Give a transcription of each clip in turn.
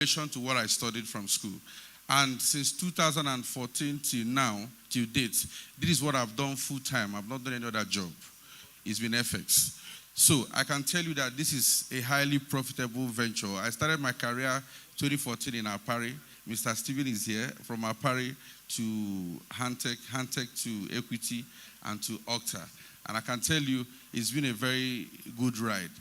relation to what I studied from school. And since 2014 till now, till date, this is what I've done full time. I've not done any other job. It's been FX. So I can tell you that this is a highly profitable venture. I started my career 2014 in Apari. Mr. Steven is here, from Apari to Hantech to Equity and to Okta. And I can tell you it's been a very good ride.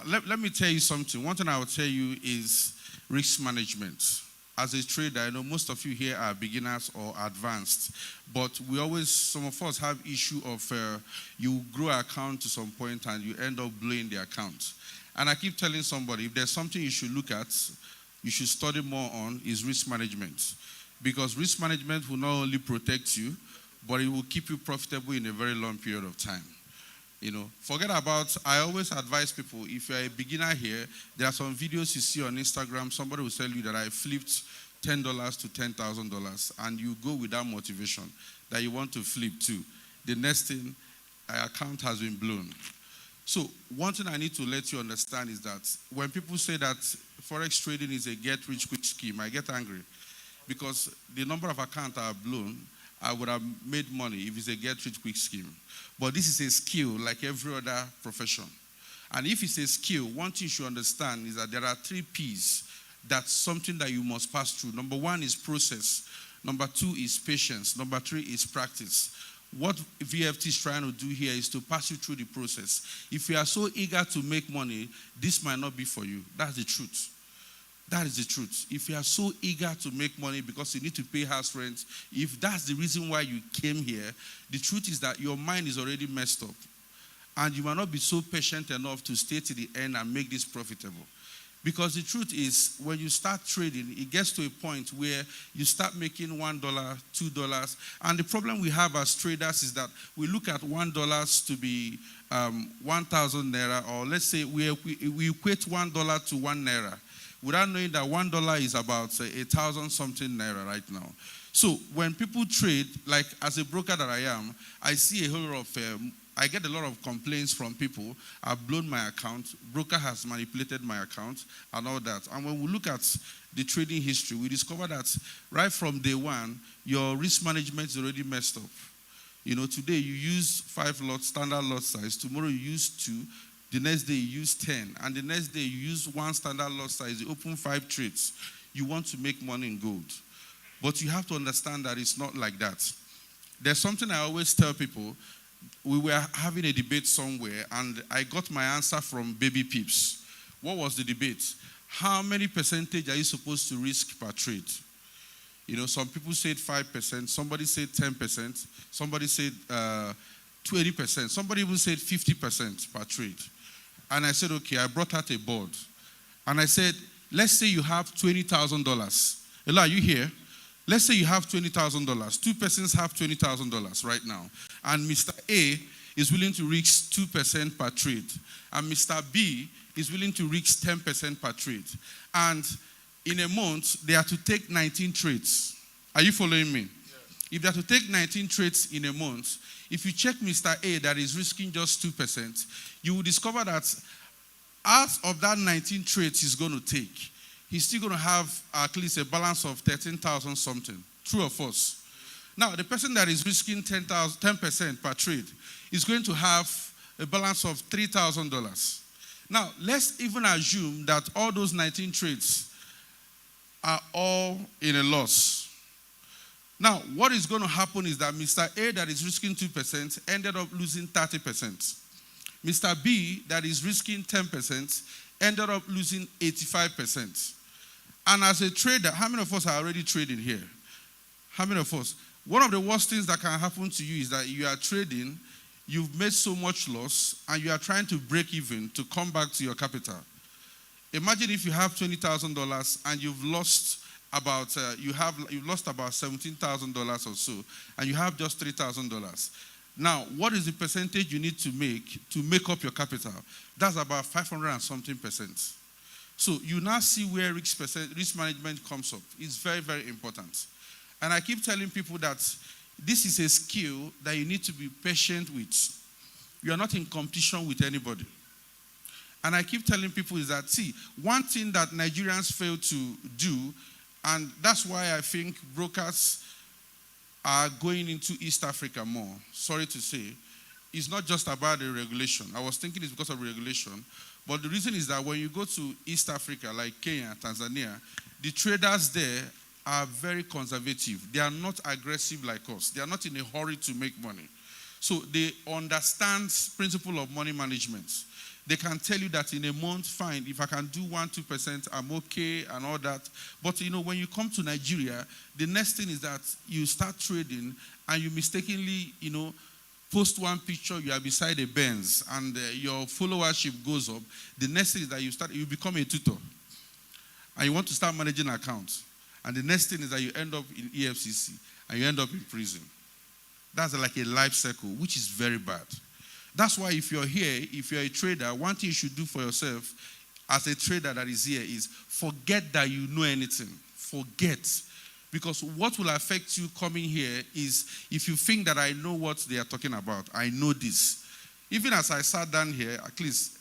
Let me tell you something. One thing I will tell you is risk management. As a trader, I know most of you here are beginners or advanced, but some of us have issue of you grow an account to some point and you end up blowing the account. And I keep telling somebody, if there's something you should look at, you should study more on, is risk management. Because risk management will not only protect you, but it will keep you profitable in a very long period of time. Forget about, I always advise people, if you're a beginner here, there are some videos you see on Instagram, somebody will tell you that I flipped $10 to $10,000, and you go with that motivation that you want to flip too. The next thing, our account has been blown. So one thing I need to let you understand is that when people say that Forex trading is a get-rich-quick scheme, I get angry. Because the number of accounts are blown, I would have made money if it's a get-rich-quick scheme. But this is a skill like every other profession. And if it's a skill, one thing you should understand is that there are 3 P's. That's something that you must pass through. Number 1 is process. Number 2 is patience. Number 3 is practice. What VFT is trying to do here is to pass you through the process. If you are so eager to make money, this might not be for you. That's the truth. That is the truth. If you are so eager to make money because you need to pay house rent, if that's the reason why you came here, the truth is that your mind is already messed up. And you might not be so patient enough to stay to the end and make this profitable. Because the truth is, when you start trading, it gets to a point where you start making $1, $2. And the problem we have as traders is that we look at $1 to be 1,000 naira, or let's say we equate $1 to 1 naira, without knowing that $1 is about 1,000 something naira right now. So when people trade, like as a broker that I am, I see a whole lot of, I get a lot of complaints from people. I've blown my account, broker has manipulated my account, and all that. And when we look at the trading history, we discover that right from day one, your risk management is already messed up. Today you use 5 lots, standard lot size. Tomorrow you use 2. The next day you use 10. And the next day you use 1 standard lot size. You open 5 trades. You want to make money in gold. But you have to understand that it's not like that. There's something I always tell people. We were having a debate somewhere, and I got my answer from Baby Pips. What was the debate? How many percentage are you supposed to risk per trade? Some people said 5%, somebody said 10%, somebody said 20%, somebody even said 50% per trade. And I said, okay, I brought out a board. And I said, let's say you have $20,000. Ella, are you here? Let's say you have $20,000. 2 persons have $20,000 right now. And Mr. A is willing to risk 2% per trade. And Mr. B is willing to risk 10% per trade. And in a month, they are to take 19 trades. Are you following me? Yes. If they are to take 19 trades in a month, if you check Mr. A that is risking just 2%, you will discover that out of that 19 trades he's going to take, he's still going to have at least a balance of 13,000 something. True or false? Now, the person that is risking 10% per trade is going to have a balance of $3,000. Now, let's even assume that all those 19 trades are all in a loss. Now, what is going to happen is that Mr. A that is risking 2% ended up losing 30%. Mr. B that is risking 10% ended up losing 85%. And as a trader, how many of us are already trading here? How many of us? One of the worst things that can happen to you is that you are trading, you've made so much loss, and you are trying to break even to come back to your capital. Imagine if you have $20,000 and you've lost about you've lost about $17,000 or so, and you have just $3,000. Now, what is the percentage you need to make up your capital? That's about 500 and something percent. So you now see where risk management comes up. It's very, very important. And I keep telling people that this is a skill that you need to be patient with. You are not in competition with anybody. And I keep telling people is that, see, one thing that Nigerians fail to do, and that's why I think brokers are going into East Africa more, sorry to say, it's not just about the regulation. I was thinking it's because of regulation, but the reason is that when you go to East Africa, like Kenya, Tanzania, the traders there are very conservative. They are not aggressive like us. They are not in a hurry to make money. So they understand principle of money management. They can tell you that in a month, fine, if I can do 1-2%, I'm okay and all that. But, when you come to Nigeria, the next thing is that you start trading and you mistakenly, post one picture, you are beside a Benz and your followership goes up. The next thing is that you become a tutor and you want to start managing accounts. And the next thing is that you end up in EFCC and you end up in prison. That's like a life cycle, which is very bad. That's why if you're here, if you're a trader, one thing you should do for yourself as a trader that is here is forget that you know anything. Forget. Because what will affect you coming here is if you think that I know what they are talking about, I know this. Even as I sat down here, at least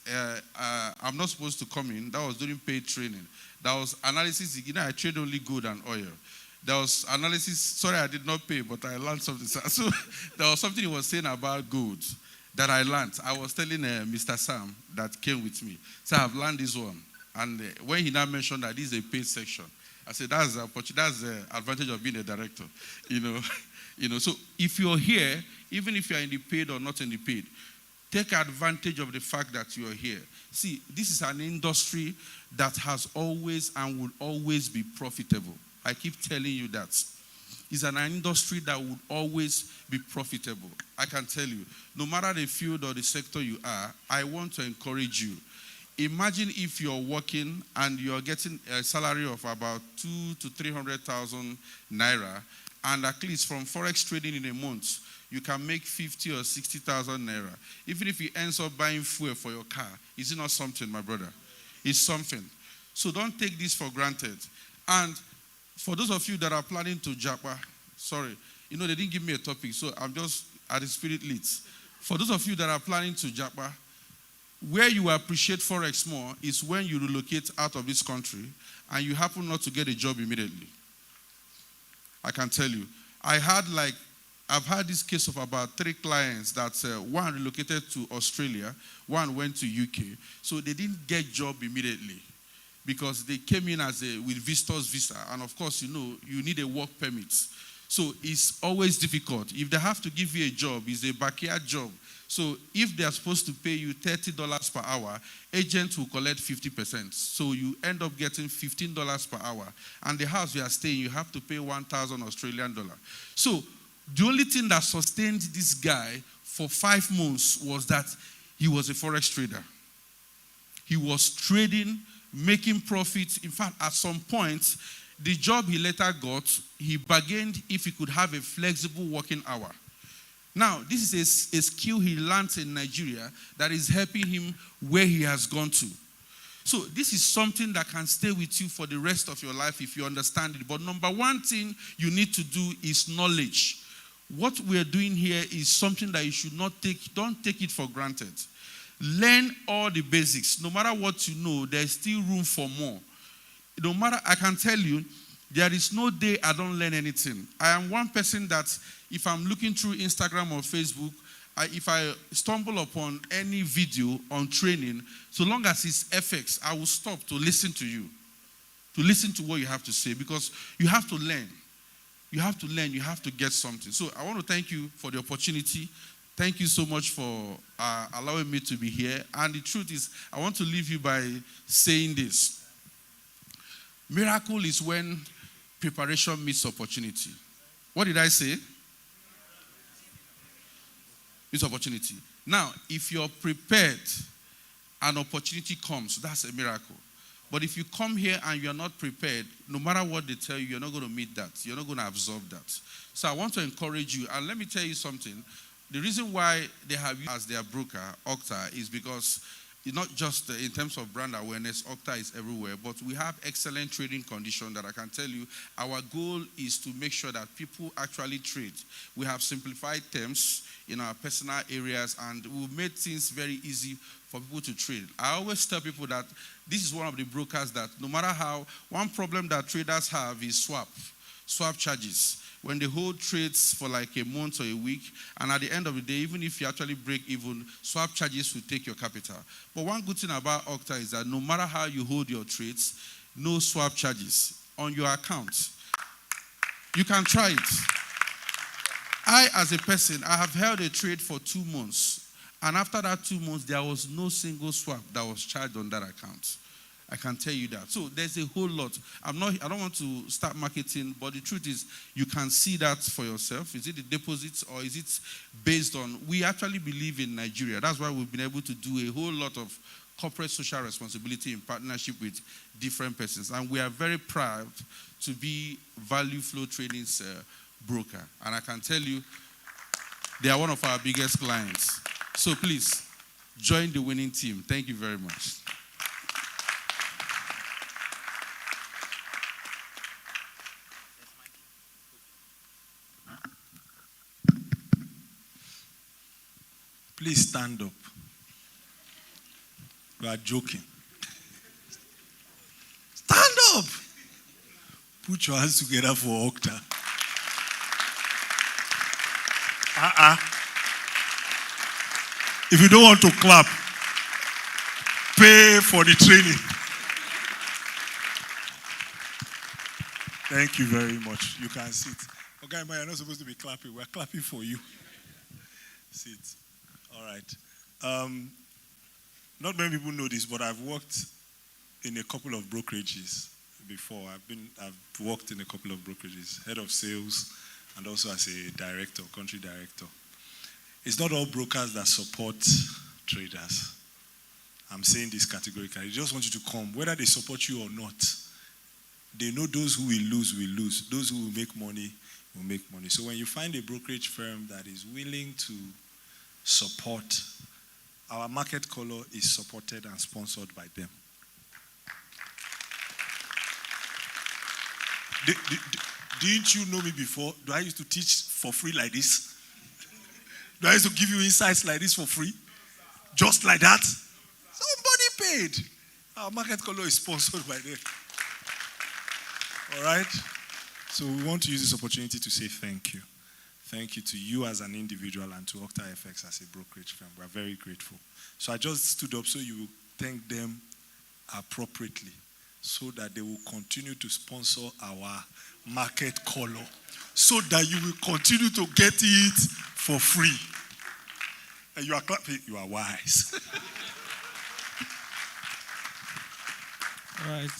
I'm not supposed to come in. That was during paid training. That was analysis. I trade only gold and oil. There was analysis. Sorry, I did not pay, but I learned something. So there was something he was saying about gold that I learned. I was telling Mr. Sam that came with me. So I've learned this one. And when he now mentioned that this is a paid section, I said, that's the advantage of being a director. So if you're here, even if you're in the paid or not in the paid, take advantage of the fact that you're here. See, this is an industry that has always and will always be profitable. I keep telling you that. It's an industry that will always be profitable. I can tell you, no matter the field or the sector you are, I want to encourage you. Imagine if you're working and you're getting a salary of about 200,000 to 300,000 naira, and at least from Forex trading in a month, you can make 50 or 60,000 naira. Even if you ends up buying fuel for your car, is it not something, my brother? It's something. So don't take this for granted. And for those of you that are planning to Japa, sorry, they didn't give me a topic, so I'm just at the spirit leads. For those of you that are planning to Japa, where you appreciate Forex more is when you relocate out of this country and you happen not to get a job immediately. I can tell you. I've had this case of about 3 clients that one relocated to Australia, one went to UK. So they didn't get job immediately because they came in with visitor's visa. And of course, you need a work permit. So it's always difficult. If they have to give you a job, it's a backyard job. So if they are supposed to pay you $30 per hour, agents will collect 50%. So you end up getting $15 per hour. And the house you are staying, you have to pay 1,000 Australian dollar. So the only thing that sustained this guy for 5 months was that he was a Forex trader. He was trading, making profits. In fact, at some point, the job he later got, he bargained if he could have a flexible working hour. Now, this is a skill he learned in Nigeria that is helping him where he has gone to. So this is something that can stay with you for the rest of your life if you understand it. But number one thing you need to do is knowledge. What we are doing here is something that you should not don't take it for granted. Learn all the basics. No matter what you know, there's still room for more. No matter, I can tell you, there is no day I don't learn anything. I am one person that if I'm looking through Instagram or Facebook, if I stumble upon any video on training, so long as it's FX, I will stop to listen to you, to listen to what you have to say, because you have to learn. You have to learn. You have to get something. So I want to thank you for the opportunity. Thank you so much for allowing me to be here. And the truth is, I want to leave you by saying this. Miracle is when preparation meets opportunity. What did I say? Meets opportunity. Now, if you're prepared, an opportunity comes. That's a miracle. But if you come here and you're not prepared, no matter what they tell you, you're not going to meet that. You're not going to absorb that. So I want to encourage you. And let me tell you something. The reason why they have you as their broker, Okta, is because not just in terms of brand awareness, Okta is everywhere, but we have excellent trading conditions that I can tell you. Our goal is to make sure that people actually trade. We have simplified terms in our personal areas, and we've made things very easy for people to trade. I always tell people that this is one of the brokers that no matter how, one problem that traders have is swap charges. When they hold trades for like a month or a week, and at the end of the day, even if you actually break even, swap charges will take your capital. But one good thing about Okta is that no matter how you hold your trades, no swap charges on your account. You can try it. I, as a person, I have held a trade for 2 months, and after that 2 months, there was no single swap that was charged on that account. I can tell you that. So there's a whole lot. I don't want to start marketing, but the truth is you can see that for yourself. Is it the deposits or is it based on, we actually believe in Nigeria. That's why we've been able to do a whole lot of corporate social responsibility in partnership with different persons. And we are very proud to be Value Flow Training's broker. And I can tell you, they are one of our biggest clients. So please, join the winning team. Thank you very much. Please stand up. You are joking. Stand up. Put your hands together for Okta. If you don't want to clap, pay for the training. Thank you very much. You can sit. Okay, you're not supposed to be clapping. We're clapping for you. Sit. All right. Not many people know this, but I've worked in a couple of brokerages before. I've worked in a couple of brokerages, head of sales, and also as a director, country director. It's not all brokers that support traders. I'm saying this categorically. They just want you to come, whether they support you or not. They know those who will lose will lose. Those who will make money will make money. So when you find a brokerage firm that is willing to support, our market color is supported and sponsored by them. Didn't you know me before? Do I used to teach for free like this? Do I used to give you insights like this for free? Just like that? Somebody paid. Our market color is sponsored by them. All right? So we want to use this opportunity to say thank you. Thank you to you as an individual and to Okta FX as a brokerage firm. We're very grateful. So I just stood up so you will thank them appropriately so that they will continue to sponsor our market color so that you will continue to get it for free. And you are clapping, you are wise. All right.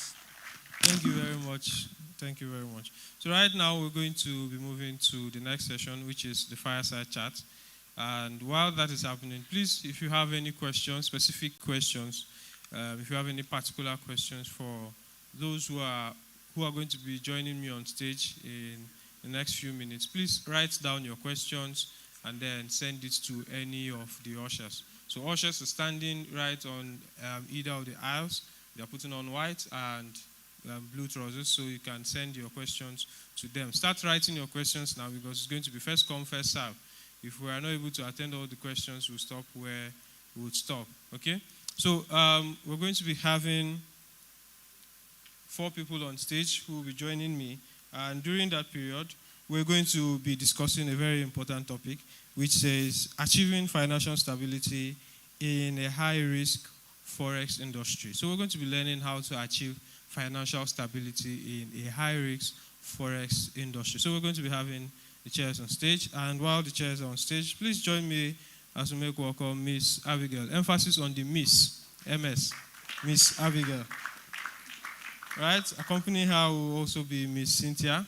Thank you very much. Thank you very much. So right now we're going to be moving to the next session, which is the fireside chat. And while that is happening, please, if you have any questions, specific questions, if you have any particular questions for those who are going to be joining me on stage in the next few minutes, please write down your questions and then send it to any of the ushers. So ushers are standing right on either of the aisles. They are putting on white and blue trousers, so you can send your questions to them. Start writing your questions now because it's going to be first come, first serve. If we are not able to attend all the questions, we'll stop where we would stop. Okay? So we're going to be having 4 people on stage who will be joining me. And during that period, we're going to be discussing a very important topic, which is achieving financial stability in a high-risk Forex industry. So we're going to be learning how to achieve financial stability in a high-risk Forex industry. So we're going to be having the chairs on stage. And while the chairs are on stage, please join me as we make welcome Miss Abigail. Emphasis on the Miss, MS, Miss Abigail. Right? Accompanying her will also be Miss Cynthia.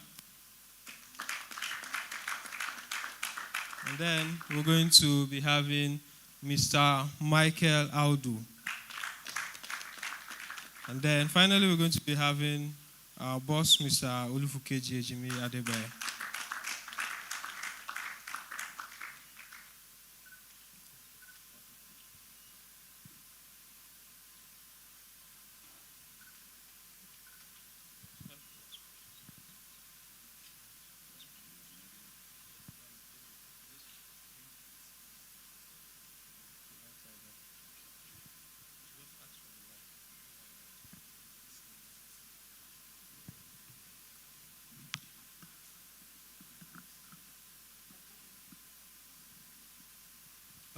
And then we're going to be having Mr. Michael Audu. And then finally, we're going to be having our boss, Mr. Olufukeji Ejimi Adebayo.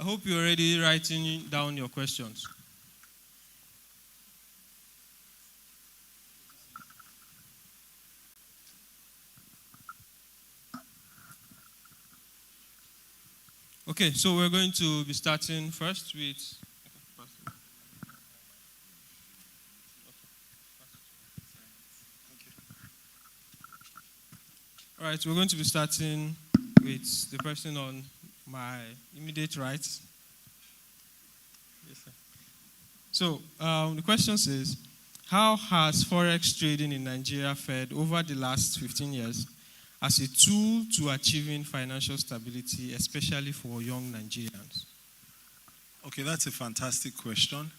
I hope you're already writing down your questions. Okay, so we're going to be starting first with... All right, we're going to be starting with the person on my immediate right. Yes, sir. So the question says, how has Forex trading in Nigeria fared over the last 15 years as a tool to achieving financial stability, especially for young Nigerians? Okay, that's a fantastic question.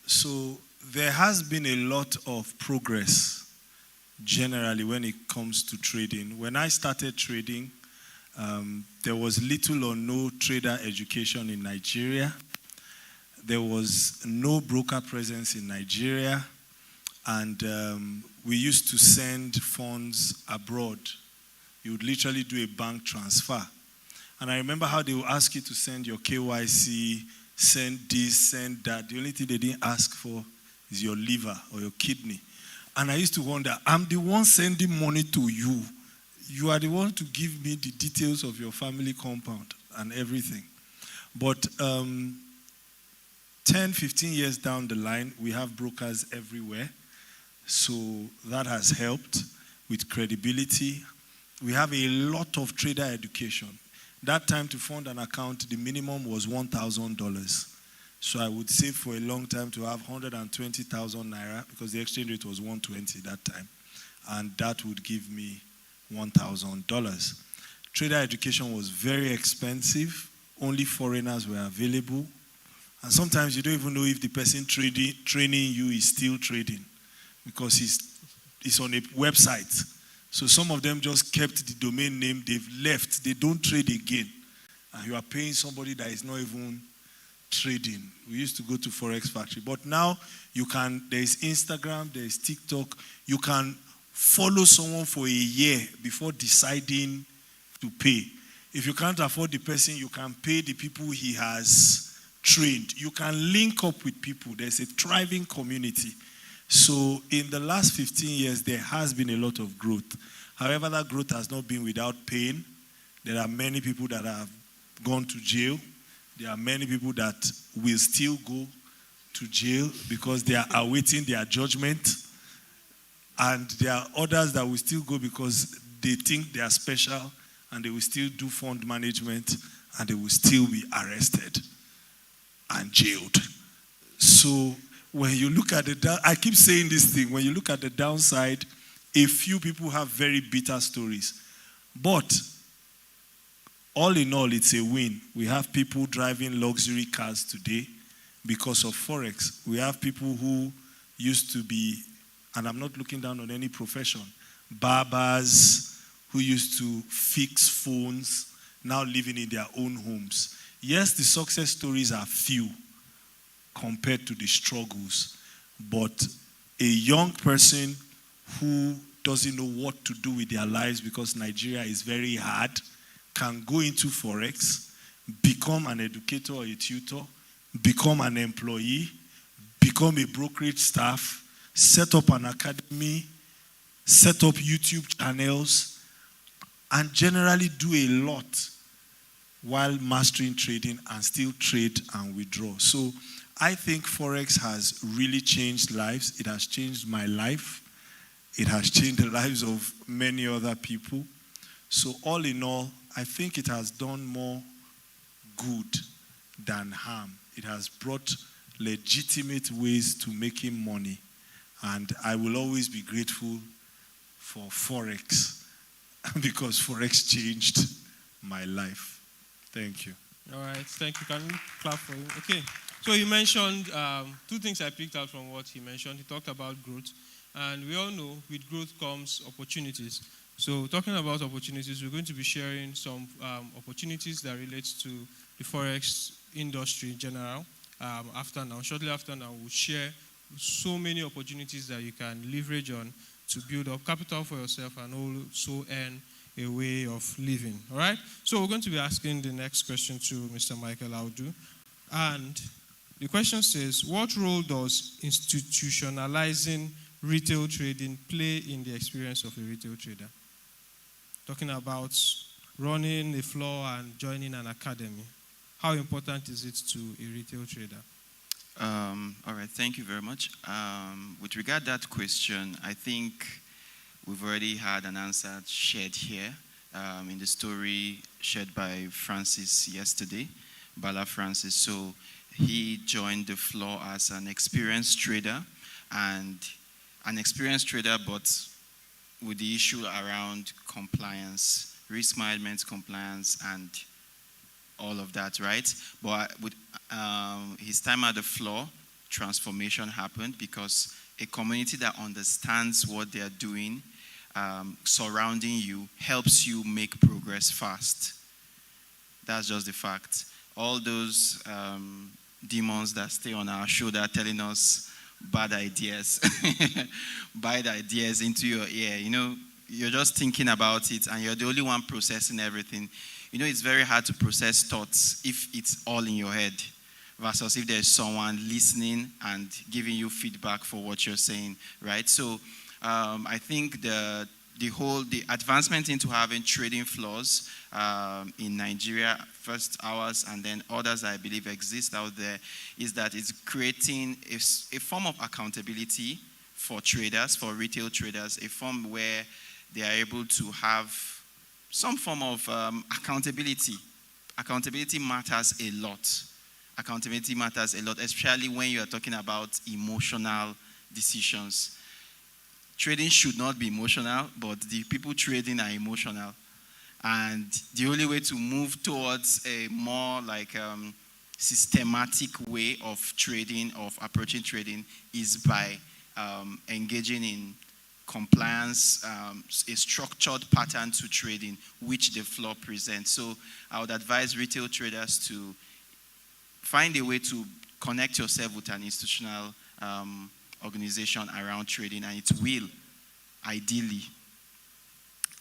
So there has been a lot of progress generally when it comes to trading. When I started trading, there was little or no trader education in Nigeria. There was no broker presence in Nigeria. And we used to send funds abroad. You would literally do a bank transfer. And I remember how they would ask you to send your KYC, send this, send that. The only thing they didn't ask for is your liver or your kidney. And I used to wonder, I'm the one sending money to you. You are the one to give me the details of your family compound and everything. But 10, 15 years down the line, we have brokers everywhere. So that has helped with credibility. We have a lot of trader education. That time to fund an account, the minimum was $1,000. So I would save for a long time to have 120,000 naira because the exchange rate was 120 that time. And that would give me $1,000. Trader education was very expensive. Only foreigners were available. And sometimes you don't even know if the person training you is still trading because he's on a website. So some of them just kept the domain name. They've left. They don't trade again. And you are paying somebody that is not even trading. We used to go to Forex Factory. But now there is Instagram, there is TikTok. You can follow someone for a year before deciding to pay. If you can't afford the person, you can pay the people he has trained. You can link up with people. There's a thriving community. So in the last 15 years, there has been a lot of growth. However, that growth has not been without pain. There are many people that have gone to jail. There are many people that will still go to jail because they are awaiting their judgment. And there are others that will still go because they think they are special and they will still do fund management and they will still be arrested and jailed. So when you look at I keep saying this thing, when you look at the downside, a few people have very bitter stories. But all in all, it's a win. We have people driving luxury cars today because of Forex. We have people who used to be, and I'm not looking down on any profession, barbers who used to fix phones, now living in their own homes. Yes, the success stories are few compared to the struggles, but a young person who doesn't know what to do with their lives because Nigeria is very hard can go into Forex, become an educator or a tutor, become an employee, become a brokerage staff, set up an academy, set up YouTube channels, and generally do a lot while mastering trading and still trade and withdraw. So I think Forex has really changed lives. It has changed my life. It has changed the lives of many other people. So all in all, I think it has done more good than harm. It has brought legitimate ways to making money. And I will always be grateful for Forex because Forex changed my life. Thank you. All right, thank you. Can we clap for him? Okay, so you mentioned two things I picked out from what he mentioned. He talked about growth. And we all know with growth comes opportunities. So talking about opportunities, we're going to be sharing some opportunities that relate to the Forex industry in general. Shortly after now, we'll share so many opportunities that you can leverage on to build up capital for yourself and also earn a way of living. All right? So we're going to be asking the next question to Mr. Michael Audu. And the question says, what role does institutionalizing retail trading play in the experience of a retail trader? Talking about running a floor and joining an academy. How important is it to a retail trader? All right, thank you very much. With regard to that question, I think we've already had an answer shared here in the story shared by Francis yesterday, Bala Francis. So he joined the floor as an experienced trader, but with the issue around compliance, risk management compliance, and all of that, right? But with his time at the floor, transformation happened because a community that understands what they are doing, surrounding you, helps you make progress fast. That's just the fact. All those demons that stay on our shoulder telling us bad ideas, bad ideas into your ear, you're just thinking about it and you're the only one processing everything. It's very hard to process thoughts if it's all in your head versus if there's someone listening and giving you feedback for what you're saying, right? So I think the advancement into having trading floors in Nigeria, first ours and then others I believe exist out there, is that it's creating a form of accountability for traders, for retail traders, a form where they are able to have some form of accountability. Accountability matters a lot. Accountability matters a lot, especially when you are talking about emotional decisions. Trading should not be emotional, but the people trading are emotional. And the only way to move towards a more systematic way of trading, of approaching trading, is by engaging in compliance, a structured pattern to trading, which the floor presents. So I would advise retail traders to find a way to connect yourself with an institutional organization around trading, and it will ideally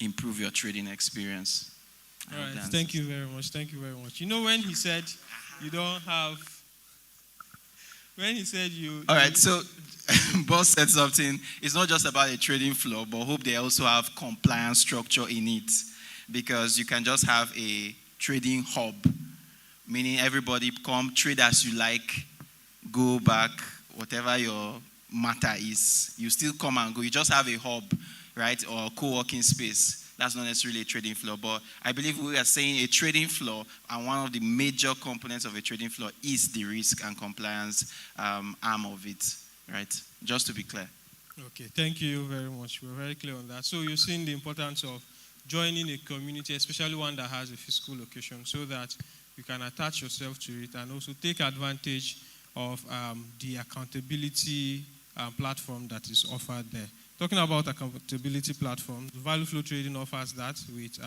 improve your trading experience. All right, thank you very much. Thank you very much. When he said you don't have, when he said you... All right, so Boss said something. It's not just about a trading floor, but hope they also have compliance structure in it, because you can just have a trading hub, meaning everybody come, trade as you like, go back, whatever your matter is, you still come and go. You just have a hub, right, or co-working space. That's not necessarily a trading floor, but I believe we are saying a trading floor, and one of the major components of a trading floor is the risk and compliance arm of it, right? Just to be clear. Okay, thank you very much. We're very clear on that. So you're seeing the importance of joining a community, especially one that has a physical location, so that you can attach yourself to it and also take advantage of the accountability platform that is offered there. Talking about accountability platform, Value Flow Trading offers that with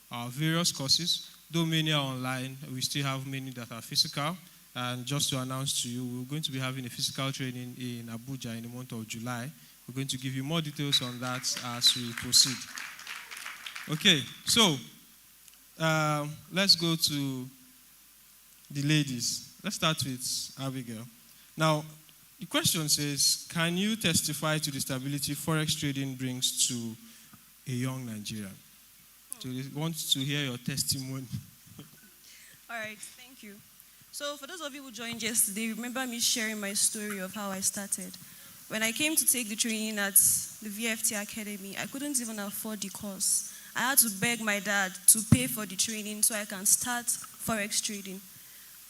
our various courses. Though many are online, we still have many that are physical. And just to announce to you, we're going to be having a physical training in Abuja in the month of July. We're going to give you more details on that as we proceed. Okay, so let's go to the ladies. Let's start with Abigail. Now, the question says, can you testify to the stability Forex trading brings to a young Nigerian? So they want to hear your testimony. All right, thank you. So for those of you who joined yesterday, remember me sharing my story of how I started. When I came to take the training at the VFT Academy, I couldn't even afford the course. I had to beg my dad to pay for the training so I can start Forex trading.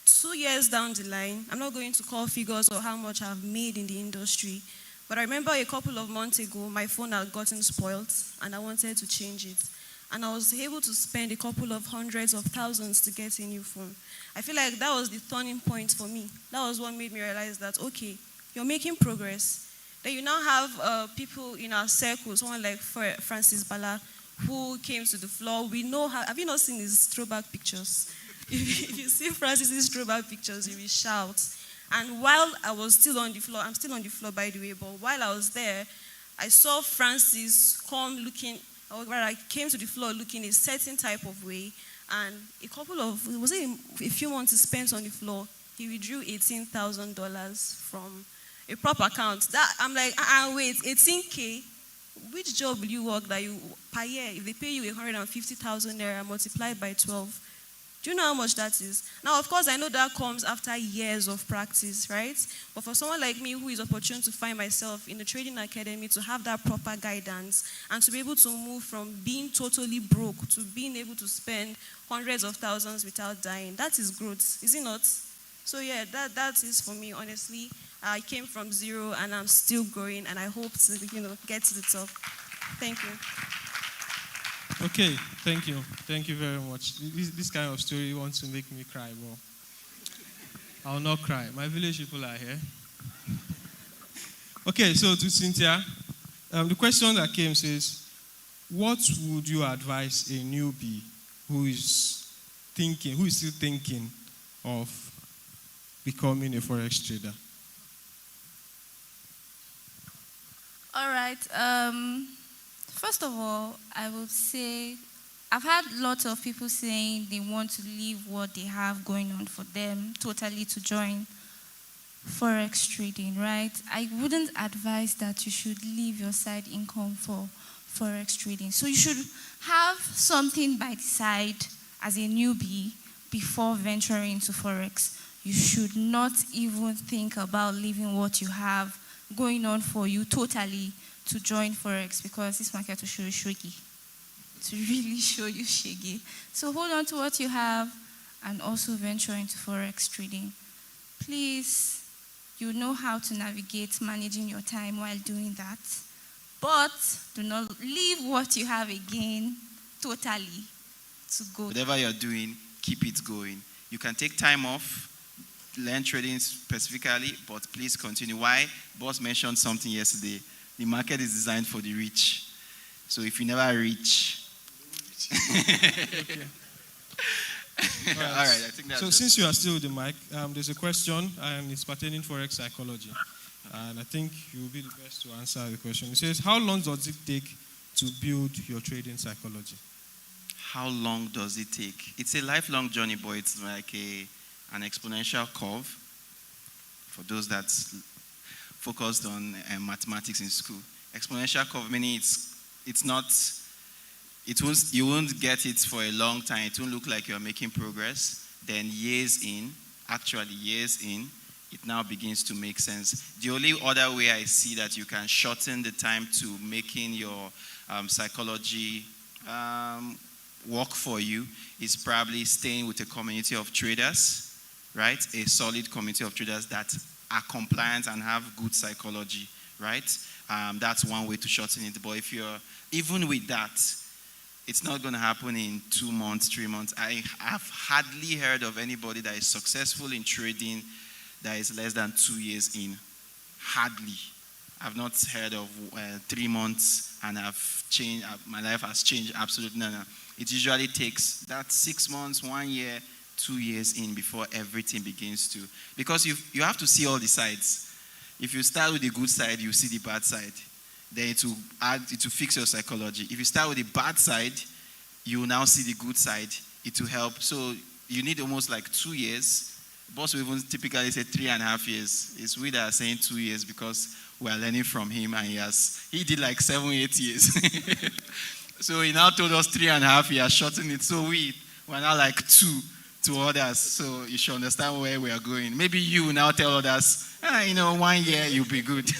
2 years down the line, I'm not going to call figures or how much I've made in the industry, but I remember a couple of months ago, my phone had gotten spoiled and I wanted to change it. And I was able to spend a couple of hundreds of thousands to get a new phone. I feel like that was the turning point for me. That was what made me realize that, okay, you're making progress. Then you now have people in our circle, someone like Francis Bala, who came to the floor. We know how, have you not seen his throwback pictures? If you see Francis's throwback pictures, you will shout. And while I was still on the floor, I'm still on the floor by the way, but while I was there, I saw Francis come looking, I came to the floor looking a certain type of way, and a few months spent on the floor, he withdrew $18,000 from a proper account. That I'm like, wait, 18K? Which job will you work that you per year? If they pay you 150,000 naira multiplied by 12, do you know how much that is? Now, of course, I know that comes after years of practice, right? But for someone like me who is opportune to find myself in the trading academy, to have that proper guidance and to be able to move from being totally broke to being able to spend hundreds of thousands without dying, that is growth, is it not? So yeah, that is for me, honestly. I came from zero and I'm still growing, and I hope to, get to the top. Thank you. Okay, thank you. Thank you very much. This kind of story wants to make me cry, but I'll not cry. My village people are here. Okay, so to Cynthia, the question that came says, what would you advise a newbie who is still thinking of becoming a Forex trader? All right. First of all, I would say I've had lots of people saying they want to leave what they have going on for them totally to join Forex trading, right? I wouldn't advise that you should leave your side income for Forex trading. So you should have something by the side as a newbie before venturing into Forex. You should not even think about leaving what you have going on for you totally to join Forex, because this market will show you shaky. To really show you shaky. So hold on to what you have and also venture into Forex trading. Please, you know how to navigate managing your time while doing that. But do not leave what you have again totally to go. Whatever you're doing, keep it going. You can take time off, learn trading specifically, but please continue. Why? Boss mentioned something yesterday. The market is designed for the rich. So if you never reach... Okay. All right, I think that's... So since you are still with the mic, there's a question, and it's pertaining Forex psychology. And I think you will be the best to answer the question. It says, how long does it take to build your trading psychology? How long does it take? It's a lifelong journey, but it's like an exponential curve for those that focused on mathematics in school. Exponential curve meaning you won't get it for a long time. It won't look like you're making progress. Then years in, it now begins to make sense. The only other way I see that you can shorten the time to making your psychology work for you is probably staying with a community of traders, right? A solid community of traders that are compliant and have good psychology, right? That's one way to shorten it. But if you're, even with that, it's not going to happen in 2 months, 3 months. I have hardly heard of anybody that is successful in trading that is less than 2 years in. Hardly. I've not heard of 3 months and my life has changed. Absolutely no. It usually takes that 6 months, 1 year, 2 years in before everything begins to. Because you have to see all the sides. If you start with the good side, you see the bad side. Then it will fix your psychology. If you start with the bad side, you will now see the good side. It will help. So you need almost like 2 years. Boss will even typically say 3.5 years. It's we that are saying 2 years because we are learning from him, and he did like 7-8 years. So he now told us 3.5. He has shortened it. So we're now like 2 to others. So you should understand where we are going. Maybe you now tell others, 1 year you'll be good.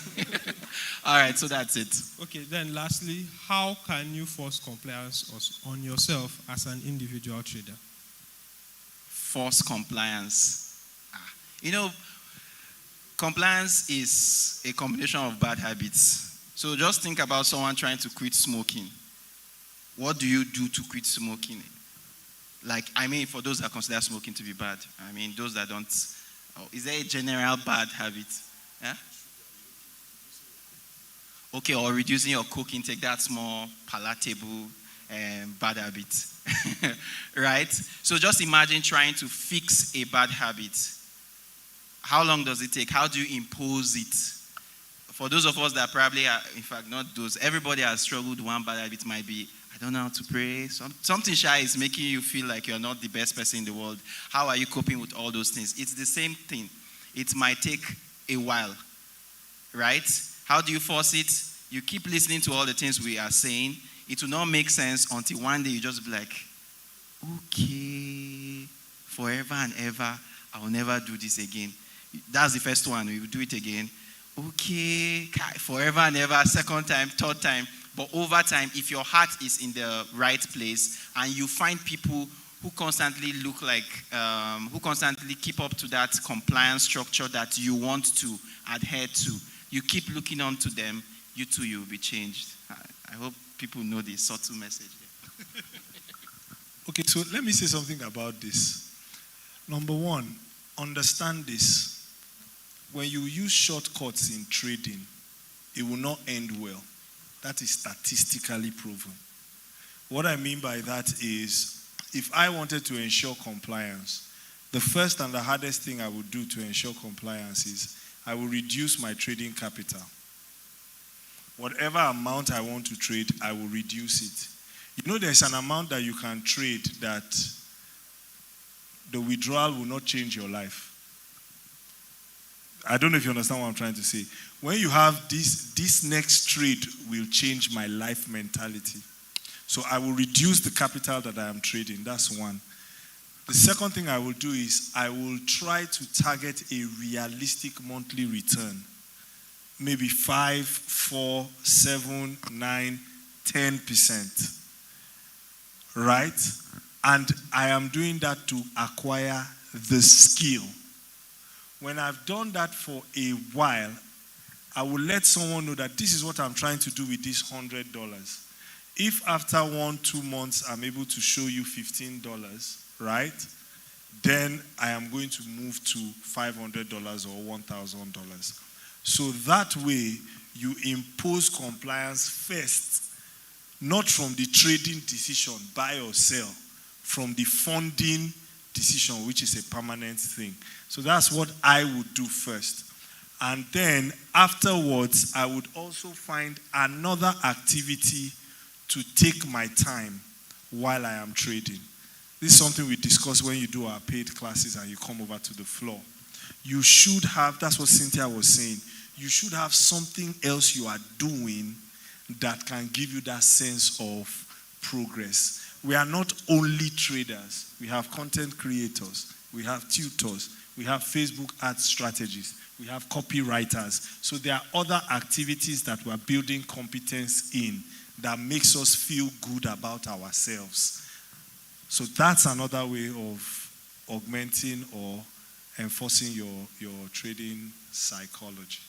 All right, so that's it. Okay, then lastly, how can you force compliance on yourself as an individual trader? Force compliance. Compliance is a combination of bad habits. So just think about someone trying to quit smoking. What do you do to quit smoking? For those that consider smoking to be bad. Those that don't. Is there a general bad habit? Yeah? Okay, or reducing your coke intake, that's more palatable bad habit. Right? So just imagine trying to fix a bad habit. How long does it take? How do you impose it? For those of us that probably are, in fact, not those, everybody has struggled. One bad habit might be I don't know how to pray. Something shy is making you feel like you're not the best person in the world. How are you coping with all those things? It's the same thing. It might take a while, right? How do you force it? You keep listening to all the things we are saying. It will not make sense until one day you just be like, okay, forever and ever, I will never do this again. That's the first one. We will do it again. Okay, forever and ever, second time, third time. But over time, if your heart is in the right place and you find people who constantly look like, who constantly keep up to that compliance structure that you want to adhere to, you keep looking on to them, you too, you will be changed. I hope people know the subtle message. Okay, so let me say something about this. Number one, understand this. When you use shortcuts in trading, it will not end well. That is statistically proven. What I mean by that is, if I wanted to ensure compliance, the first and the hardest thing I would do to ensure compliance is I will reduce my trading capital. Whatever amount I want to trade, I will reduce it. You know, there's an amount that you can trade that the withdrawal will not change your life. I don't know if you understand what I'm trying to say. When you have this next trade will change my life mentality. So I will reduce the capital that I am trading. That's one. The second thing I will do is I will try to target a realistic monthly return. Maybe 5, 4, 7, 9, 10%. Right? And I am doing that to acquire the skill. When I've done that for a while, I will let someone know that this is what I'm trying to do with this $100. If after 1-2 months I'm able to show you $15, right, then I am going to move to $500 or $1,000. So that way, you impose compliance first, not from the trading decision, buy or sell, from the funding decision, which is a permanent thing. So that's what I would do first. And then afterwards, I would also find another activity to take my time while I am trading. This is something we discuss when you do our paid classes and you come over to the floor. You should have, that's what Cynthia was saying, you should have something else you are doing that can give you that sense of progress. We are not only traders. We have content creators. We have tutors. We have Facebook ad strategists. We have copywriters. So there are other activities that we're building competence in that makes us feel good about ourselves. So that's another way of augmenting or enforcing your trading psychology.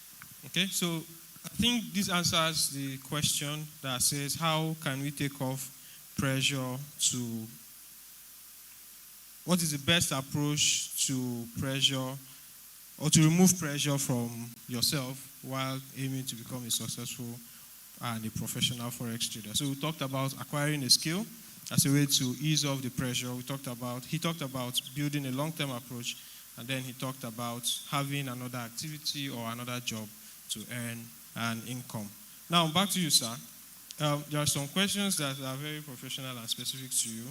Okay, so I think this answers the question that says, how can we take off pressure to, what is the best approach to pressure or to remove pressure from yourself while aiming to become a successful and a professional Forex trader? So we talked about acquiring a skill as a way to ease off the pressure. He talked about building a long-term approach, and then he talked about having another activity or another job to earn an income. Now, back to you, sir. There are some questions that are very professional and specific to you.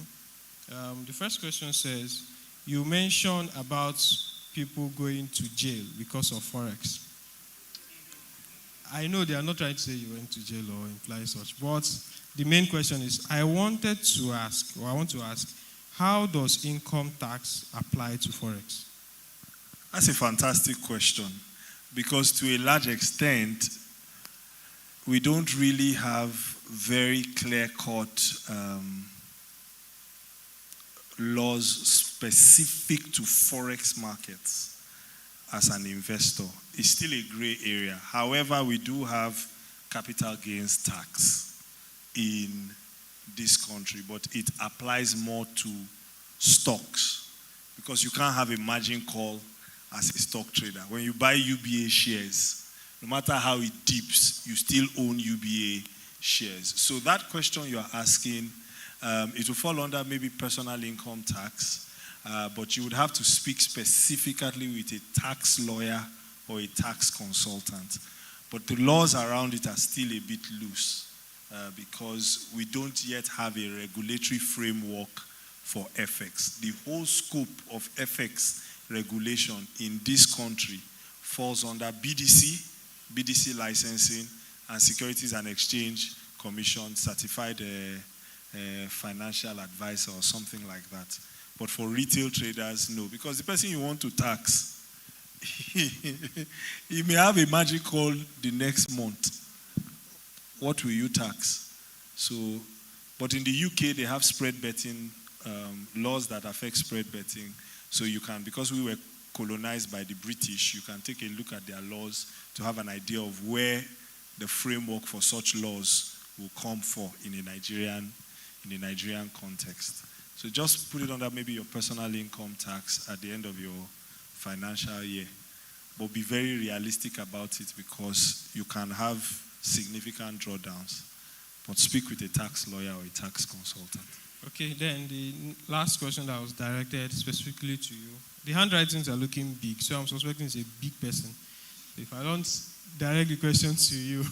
The first question says, you mentioned about people going to jail because of Forex. I know they are not trying to say you went to jail or imply such, but the main question is, I want to ask, how does income tax apply to Forex? That's a fantastic question, because to a large extent, we don't really have very clear-cut laws specific to Forex markets as an investor. It's still a gray area. However, we do have capital gains tax in this country, but it applies more to stocks, because you can't have a margin call as a stock trader. When you buy UBA shares, no matter how it dips, you still own UBA shares. So that question you're asking, it will fall under maybe personal income tax, but you would have to speak specifically with a tax lawyer or a tax consultant. But the laws around it are still a bit loose. because we don't yet have a regulatory framework for FX. The whole scope of FX regulation in this country falls under BDC licensing, and Securities and Exchange Commission certified financial advisor or something like that. But for retail traders, no, because the person you want to tax, he may have a magic call the next month. What will you tax? So, but in the UK, they have spread betting laws that affect spread betting. So you can, because we were colonized by the British, you can take a look at their laws to have an idea of where the framework for such laws will come for in a Nigerian context. So just put it under maybe your personal income tax at the end of your financial year. But be very realistic about it, because you can have significant drawdowns. But speak with a tax lawyer or a tax consultant. Okay, then the last question that was directed specifically to you. The handwritings are looking big, so I'm suspecting it's a big person. If I don't direct the question to you,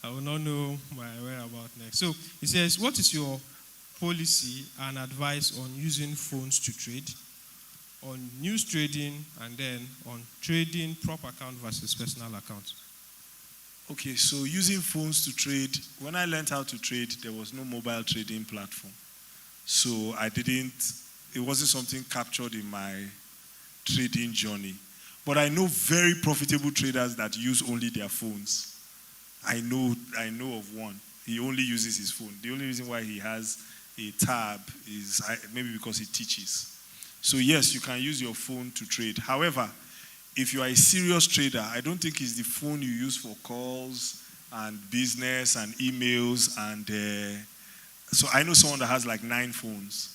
I will not know my whereabouts next. So it says, what is your policy and advice on using phones to trade, on news trading, and then on trading prop account versus personal account? Okay, so using phones to trade, when I learned how to trade, there was no mobile trading platform. So it wasn't something captured in my trading journey. But I know very profitable traders that use only their phones. I know of one. He only uses his phone. The only reason why he has a tab is maybe because he teaches. So yes, you can use your phone to trade. However, if you are a serious trader, I don't think it's the phone you use for calls and business and emails. And so I know someone that has like 9 phones,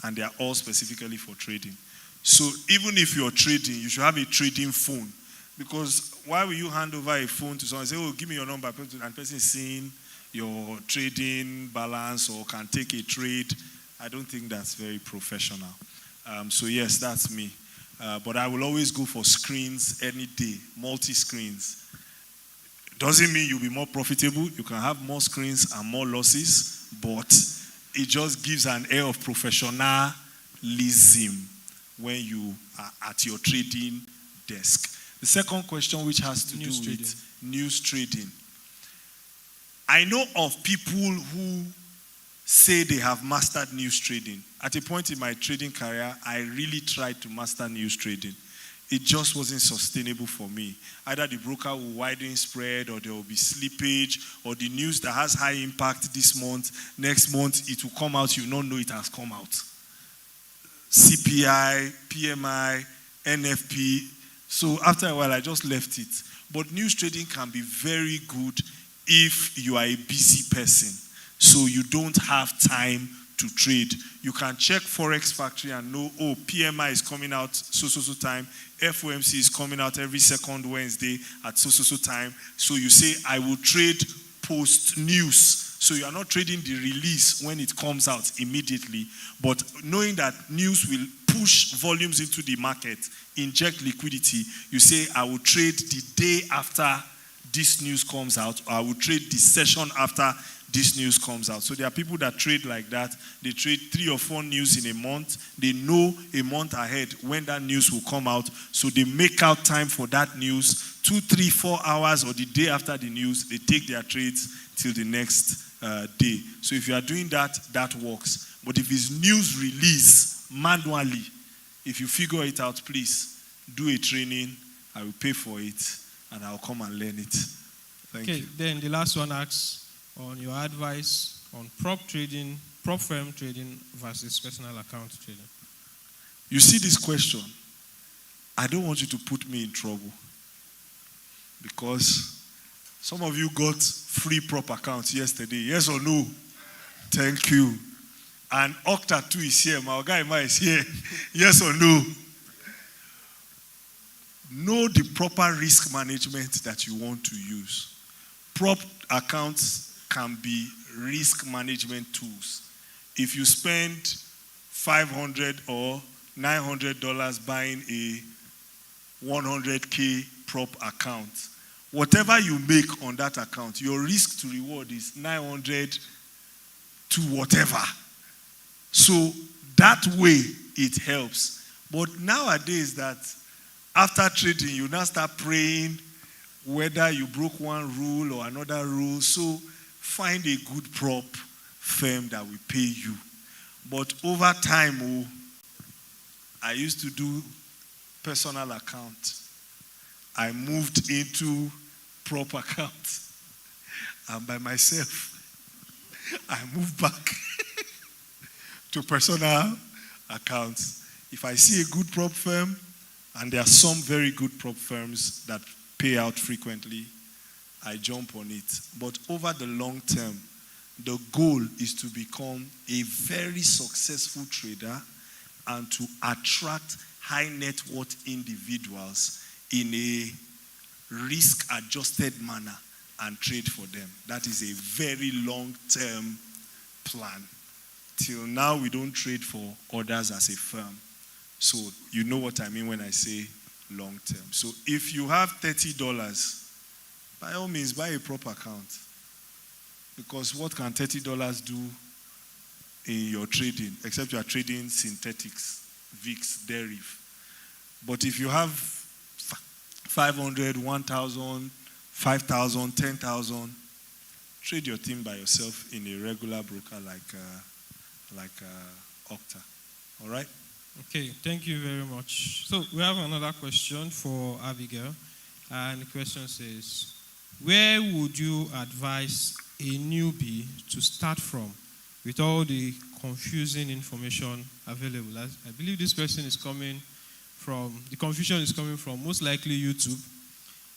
and they are all specifically for trading. So even if you're trading, you should have a trading phone. Because why will you hand over a phone to someone and say, oh, give me your number, and the person is seeing your trading balance or can take a trade? I don't think that's very professional. So yes, that's me. But I will always go for screens any day, multi-screens. Doesn't mean you'll be more profitable. You can have more screens and more losses, but it just gives an air of professionalism when you are at your trading desk. The second question, which has to do with news trading. I know of people who say they have mastered news trading. At a point in my trading career, I really tried to master news trading. It just wasn't sustainable for me. Either the broker will widen spread, or there will be slippage, or the news that has high impact this month, next month it will come out, you will not know it has come out. CPI, PMI, NFP. So after a while, I just left it. But news trading can be very good if you are a busy person, so you don't have time to trade. You can check Forex Factory and know, oh, PMI is coming out so time. FOMC is coming out every second Wednesday at so time. So you say, I will trade post-news. So you are not trading the release when it comes out immediately, but knowing that news will push volumes into the market, inject liquidity, you say, I will trade the day after this news comes out, or I will trade the session after this news comes out. So there are people that trade like that. They trade 3 or 4 news in a month. They know a month ahead when that news will come out. So they make out time for that news. 2, 3, 4 hours or the day after the news, they take their trades till the next day. So if you are doing that, that works. But if it's news release manually, if you figure it out, please do a training. I will pay for it, and I'll come and learn it. Thank you. Then the last one asks on your advice on prop firm trading versus personal account trading. You see this question, I don't want you to put me in trouble, because some of you got free prop accounts yesterday. Yes or no? Thank you. And Octa too is here. My guy is here. Yes or no? Know the proper risk management that you want to use. Prop accounts can be risk management tools. If you spend $500 or $900 buying a 100K prop account, whatever you make on that account, your risk to reward is 900 to whatever. So that way it helps. But nowadays that after trading, you now start praying whether you broke one rule or another rule. So find a good prop firm that will pay you. But over time, I used to do personal account. I moved into prop account. And by myself, I moved back to personal accounts. If I see a good prop firm, and there are some very good prop firms that pay out frequently, I jump on it. But over the long term, the goal is to become a very successful trader and to attract high net worth individuals in a risk-adjusted manner and trade for them. That is a very long-term plan. Till now, we don't trade for others as a firm. So you know what I mean when I say long-term. So if you have $30, by all means, buy a prop account. Because what can $30 do in your trading, except you are trading synthetics, VIX, deriv. But if you have 500, 1,000, 5,000, 10,000, trade your thing by yourself in a regular broker like Okta. All right? Okay, thank you very much. So we have another question for Abigail. And the question says, where would you advise a newbie to start from with all the confusing information available? I believe this person is coming from, the confusion is coming from most likely YouTube,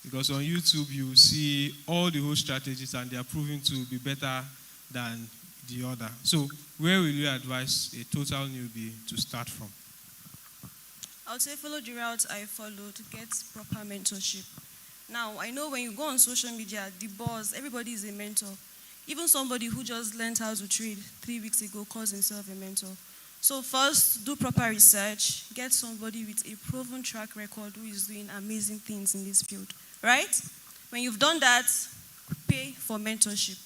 because on YouTube you see all the whole strategies and they are proving to be better than the other. So where will you advise a total newbie to start from? I would say follow the route I followed, get proper mentorship. Now, I know when you go on social media, the boss, everybody is a mentor. Even somebody who just learned how to trade 3 weeks ago calls himself a mentor. So first, do proper research. Get somebody with a proven track record who is doing amazing things in this field, right? When you've done that, pay for mentorship.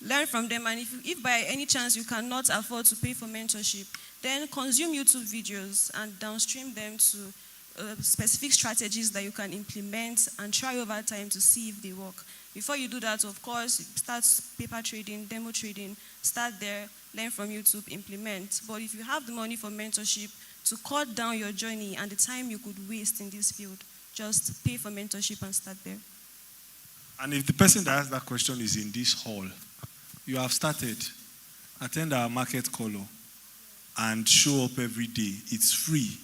Learn from them, and if by any chance you cannot afford to pay for mentorship, then consume YouTube videos and downstream them to specific strategies that you can implement and try over time to see if they work. Before you do that, of course, start paper trading, demo trading, start there, learn from YouTube, implement. But if you have the money for mentorship to cut down your journey and the time you could waste in this field, just pay for mentorship and start there. And if the person that asked that question is in this hall, you have started, attend our market call and show up every day. It's free.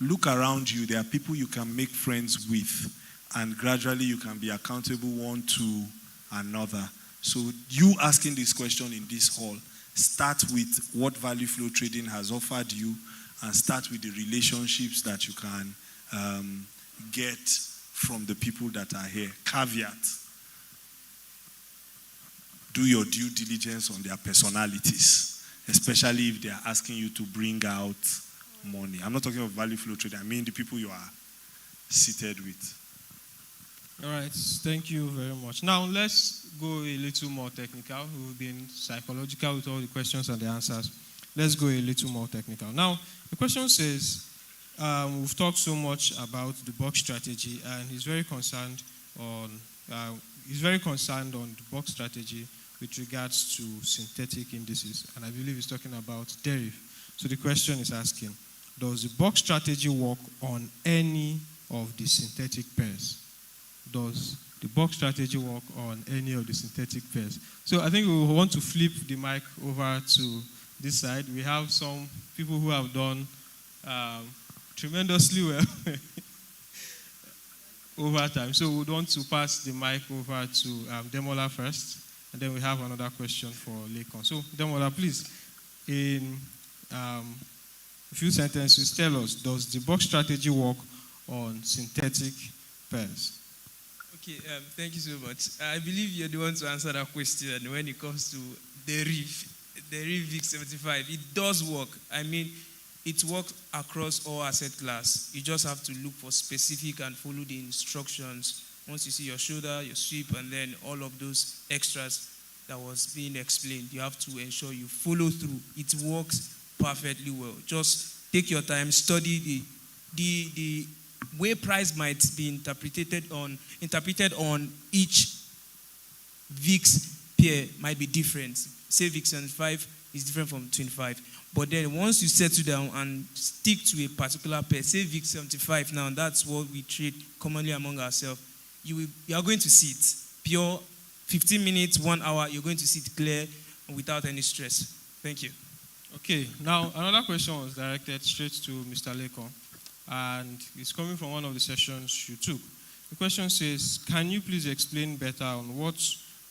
Look around you. There are people you can make friends with, and gradually you can be accountable one to another. So you asking this question in this hall, start with what value flow trading has offered you, and start with the relationships that you can get from the people that are here. Caveat: do your due diligence on their personalities, especially if they are asking you to bring out money. I'm not talking of value flow trading. I mean the people you are seated with. All right, thank you very much. Now let's go a little more technical. We've been psychological with all the questions and the answers. Let's go a little more technical. Now, the question says, we've talked so much about the box strategy, and he's very concerned on the box strategy with regards to synthetic indices, and I believe he's talking about deriv. So the question is asking, does the box strategy work on any of the synthetic pairs? Does the box strategy work on any of the synthetic pairs? So I think we want to flip the mic over to this side. We have some people who have done tremendously well over time. So we would want to pass the mic over to Demola first, and then we have another question for Lekon. So Demola, please, in a few sentences, tell us, does the box strategy work on synthetic pairs? Okay, thank you so much. I believe you're the one to answer that question when it comes to deriv VIX 75. It does work. I mean, it works across all asset class. You just have to look for specific and follow the instructions Once you see your shoulder, your sweep, and then all of those extras that was being explained, you have to ensure you follow through. It works perfectly well. Just take your time, study the way price might be interpreted on each VIX pair might be different. Say VIX 75 is different from 25. But then once you settle down and stick to a particular pair, say VIX 75 now, that's what we trade commonly among ourselves, you are going to see it. Pure 15 minutes, 1 hour, you're going to see it clear and without any stress. Thank you. Okay, now another question was directed straight to Mr. Leko, and it's coming from one of the sessions you took. The question says, can you please explain better on what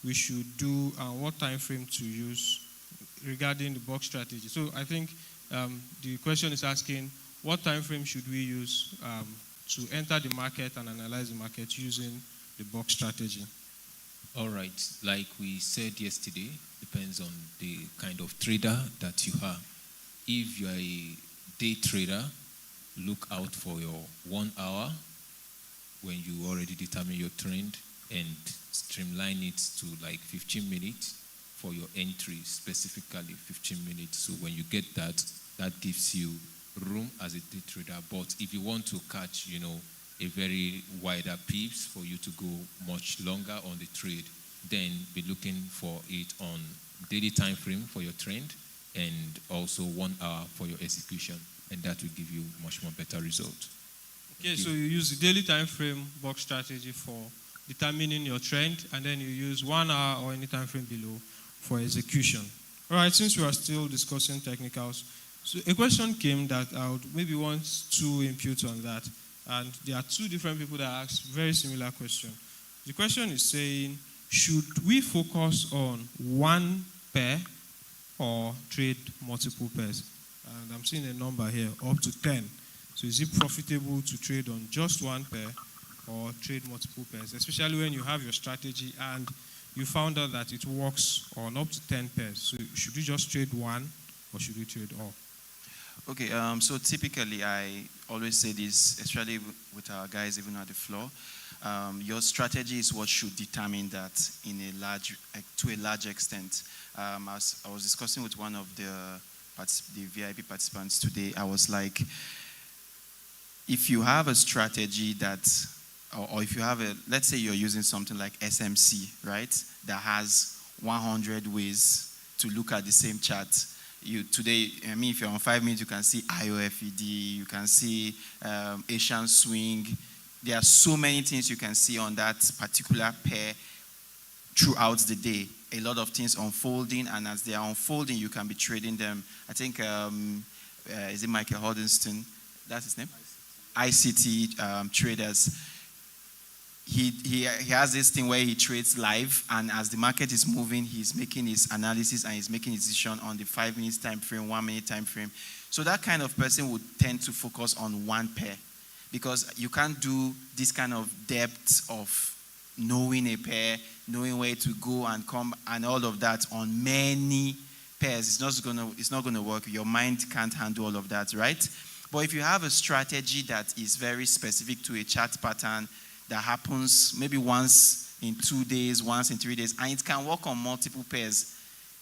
we should do and what time frame to use regarding the box strategy? So I think the question is asking, what time frame should we use to enter the market and analyze the market using the box strategy? All right. Like we said yesterday, depends on the kind of trader that you are. If you are a day trader, look out for your 1 hour when you already determine your trend and streamline it to like 15 minutes for your entry, specifically 15 minutes. So when you get that, that gives you room as a day trader. But if you want to catch, a very wider pips for you to go much longer on the trade, then be looking for it on daily time frame for your trend and also 1 hour for your execution, and that will give you much more better result. Okay, so you use the daily time frame box strategy for determining your trend, and then you use 1 hour or any time frame below for execution. All right, since we are still discussing technicals, so a question came that I would maybe want to impute on that. And there are two different people that asked very similar question. The question is saying, should we focus on one pair or trade multiple pairs? And I'm seeing a number here, up to 10. So is it profitable to trade on just one pair or trade multiple pairs, especially when you have your strategy and you found out that it works on up to 10 pairs? So should you just trade one or should we trade all? Okay, so typically I always say this, especially with our guys even at the floor. Your strategy is what should determine that to a large extent. As I was discussing with one of the VIP participants today, I was like, if you have a strategy that, or if you have let's say you're using something like SMC, right, that has 100 ways to look at the same chart. If you're on 5 minutes, you can see IOFED, you can see Asian swing. There are so many things you can see on that particular pair throughout the day. A lot of things unfolding, and as they are unfolding, you can be trading them. I think, is it Michael Hordenston? That's his name? ICT traders. He has this thing where he trades live, and as the market is moving, he's making his analysis and he's making his decision on the 5 minutes time frame, 1 minute time frame. So that kind of person would tend to focus on one pair, because you can't do this kind of depth of knowing a pair, knowing where to go and come, and all of that on many pairs. It's not gonna work. Your mind can't handle all of that, right? But if you have a strategy that is very specific to a chart pattern that happens maybe once in 2 days, once in 3 days, and it can work on multiple pairs,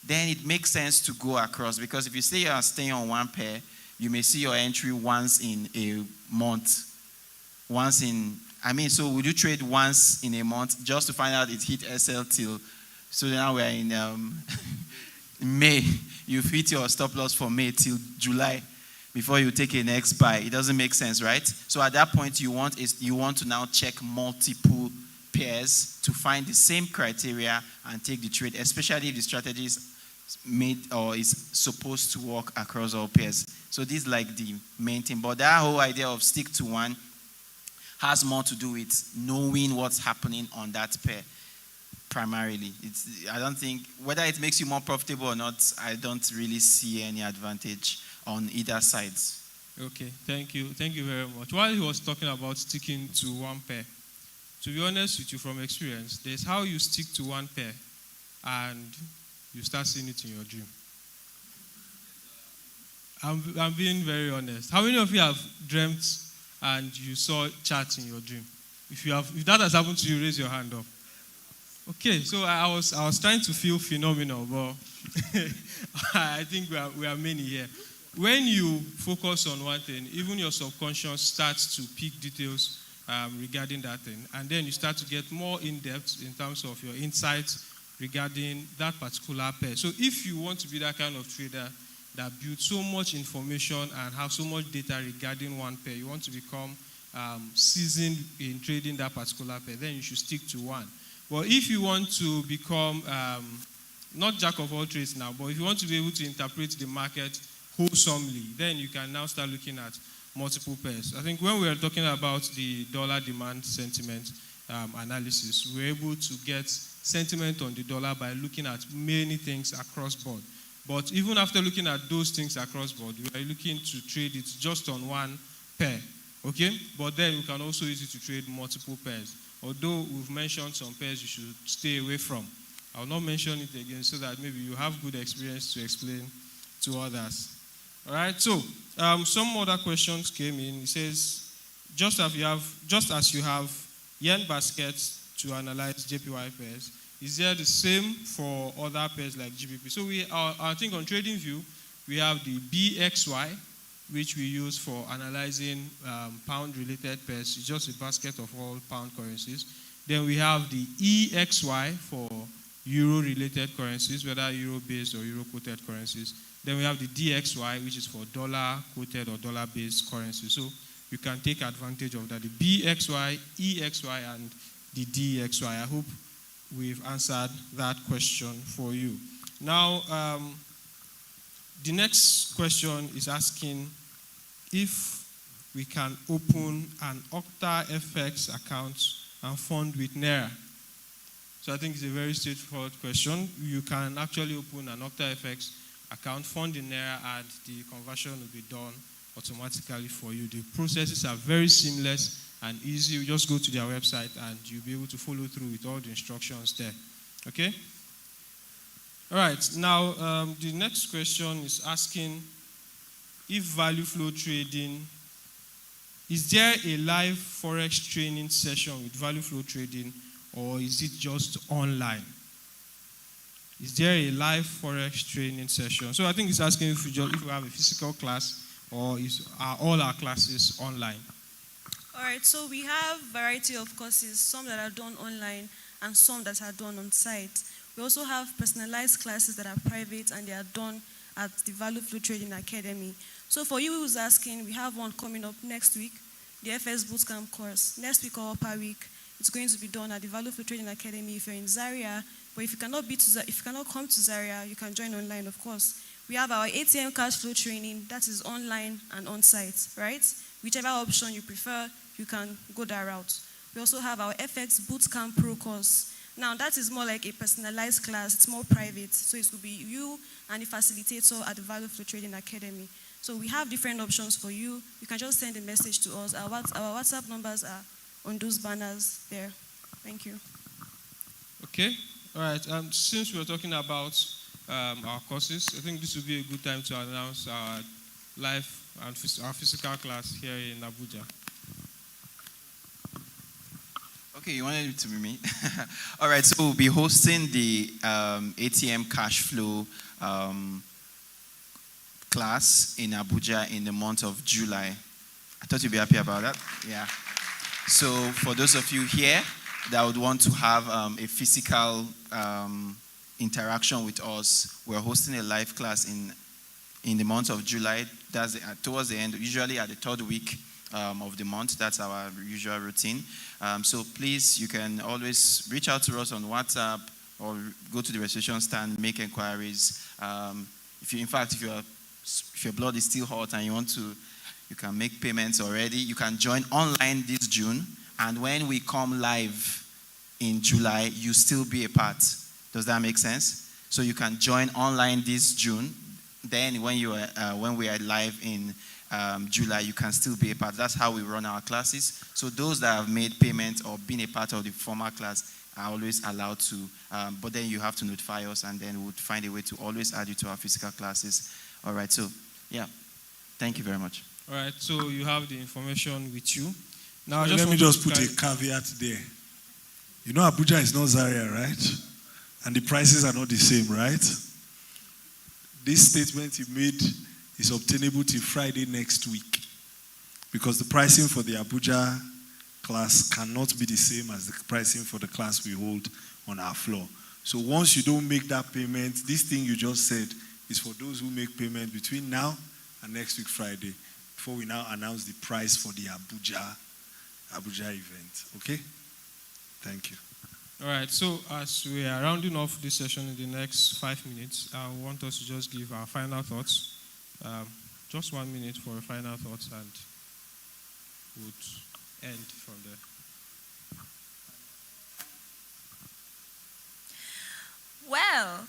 then it makes sense to go across. Because if you say you are staying on one pair, you may see your entry once in a month. So would you trade once in a month just to find out it hit SL till, so now we're in May. You've hit your stop loss for May till July before you take a next buy. It doesn't make sense, right? So at that point, you want to now check multiple pairs to find the same criteria and take the trade, especially if the strategy is made or is supposed to work across all pairs. So this is like the main thing. But that whole idea of stick to one has more to do with knowing what's happening on that pair primarily. I don't think, whether it makes you more profitable or not, I don't really see any advantage on either sides. Okay, thank you. Thank you very much. While he was talking about sticking to one pair, to be honest with you from experience, there's how you stick to one pair and you start seeing it in your dream. I'm being very honest. How many of you have dreamt and you saw charts in your dream? If that has happened to you, raise your hand up. Okay, so I was trying to feel phenomenal, but I think we are many here. When you focus on one thing, even your subconscious starts to pick details regarding that thing, and then you start to get more in-depth in terms of your insights regarding that particular pair. So if you want to be that kind of trader that builds so much information and have so much data regarding one pair, you want to become seasoned in trading that particular pair, then you should stick to one. But if you want to become, not jack of all trades now, but if you want to be able to interpret the market wholesomely, then you can now start looking at multiple pairs. I think when we were talking about the dollar demand sentiment analysis, we were able to get sentiment on the dollar by looking at many things across board. But even after looking at those things across board, we are looking to trade it just on one pair, okay? But then we can also use it to trade multiple pairs. Although we've mentioned some pairs you should stay away from. I will not mention it again so that maybe you have good experience to explain to others. All right, so some other questions came in. It says, just as you have yen baskets to analyze JPY pairs, is there the same for other pairs like GBP? So I think on TradingView, we have the BXY, which we use for analyzing pound-related pairs. It's just a basket of all pound currencies. Then we have the EXY for euro-related currencies, whether euro-based or euro-quoted currencies. Then we have the DXY, which is for dollar-quoted or dollar-based currencies. So you can take advantage of that. The BXY, EXY, and the DXY. I hope we've answered that question for you. Now, the next question is asking if we can open an Octa FX account and fund with Naira. So I think it's a very straightforward question. You can actually open an Octa FX account, fund in Naira, and the conversion will be done automatically for you. The processes are very seamless and easy. You just go to their website and you'll be able to follow through with all the instructions there. Okay? All right, now the next question is asking if value flow trading, is there a live Forex training session with value flow trading, or is it just online? Is there a live Forex training session? So I think it's asking if we have a physical class, or are all our classes online? All right, so we have a variety of courses, some that are done online and some that are done on site. We also have personalized classes that are private and they are done at the Value Flow Trading Academy. So for you who's asking, we have one coming up next week, the FS Bootcamp course. Next week or upper week, it's going to be done at the Value Flow Trading Academy if you're in Zaria. But if you cannot come to Zaria, you can join online, of course. We have our ATM cash flow training, that is online and on-site, right? Whichever option you prefer, you can go that route. We also have our FX Bootcamp Pro course. Now, that is more like a personalized class. It's more private. So it will be you and the facilitator at the Value Flow Trading Academy. So we have different options for you. You can just send a message to us. Our WhatsApp numbers are on those banners there. Thank you. Okay. All right. Since we're talking about our courses, I think this would be a good time to announce our live and our physical class here in Abuja. Okay, you wanted it to be me? All right, so we'll be hosting the ATM cash flow class in Abuja in the month of July. I thought you'd be happy about that. Yeah. So for those of you here that would want to have a physical interaction with us, we're hosting a live class in the month of July. That's towards the end, usually at the third week of the month. That's our usual routine. So please, you can always reach out to us on WhatsApp or go to the registration stand, make inquiries. If your blood is still hot and you can make payments already. You can join online this June, and when we come live in July, you still be a part. Does that make sense? So you can join online this June. Then when we are live in July, you can still be a part. That's how we run our classes. So those that have made payments or been a part of the former class are always allowed to, but then you have to notify us, and then we'll find a way to always add you to our physical classes. All right, so yeah, thank you very much. All right, so you have the information with you. Now, Let me just put a caveat there. You know, Abuja is not Zaria, right? And the prices are not the same, right? This statement you made is obtainable till Friday next week, because the pricing for the Abuja class cannot be the same as the pricing for the class we hold on our floor. So once you don't make that payment, this thing you just said is for those who make payment between now and next week Friday, before we now announce the price for the Abuja event. Okay? Thank you. All right, so as we are rounding off this session in the next 5 minutes, I want us to just give our final thoughts. Just 1 minute for final thoughts, and would end from there. Well,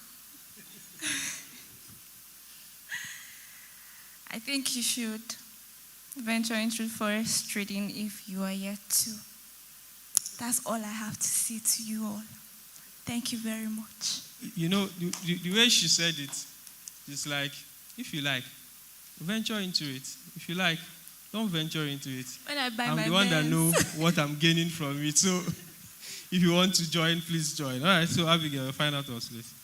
I think you should venture into forex trading if you are yet to. That's all I have to say to you all. Thank you very much. You know, the way she said it, it's like, if you like, venture into it. If you like, don't venture into it. When I buy I'm my the one that Benz. know what I'm gaining from it. So if you want to join, please join. All right, so Abigail, final thoughts, please.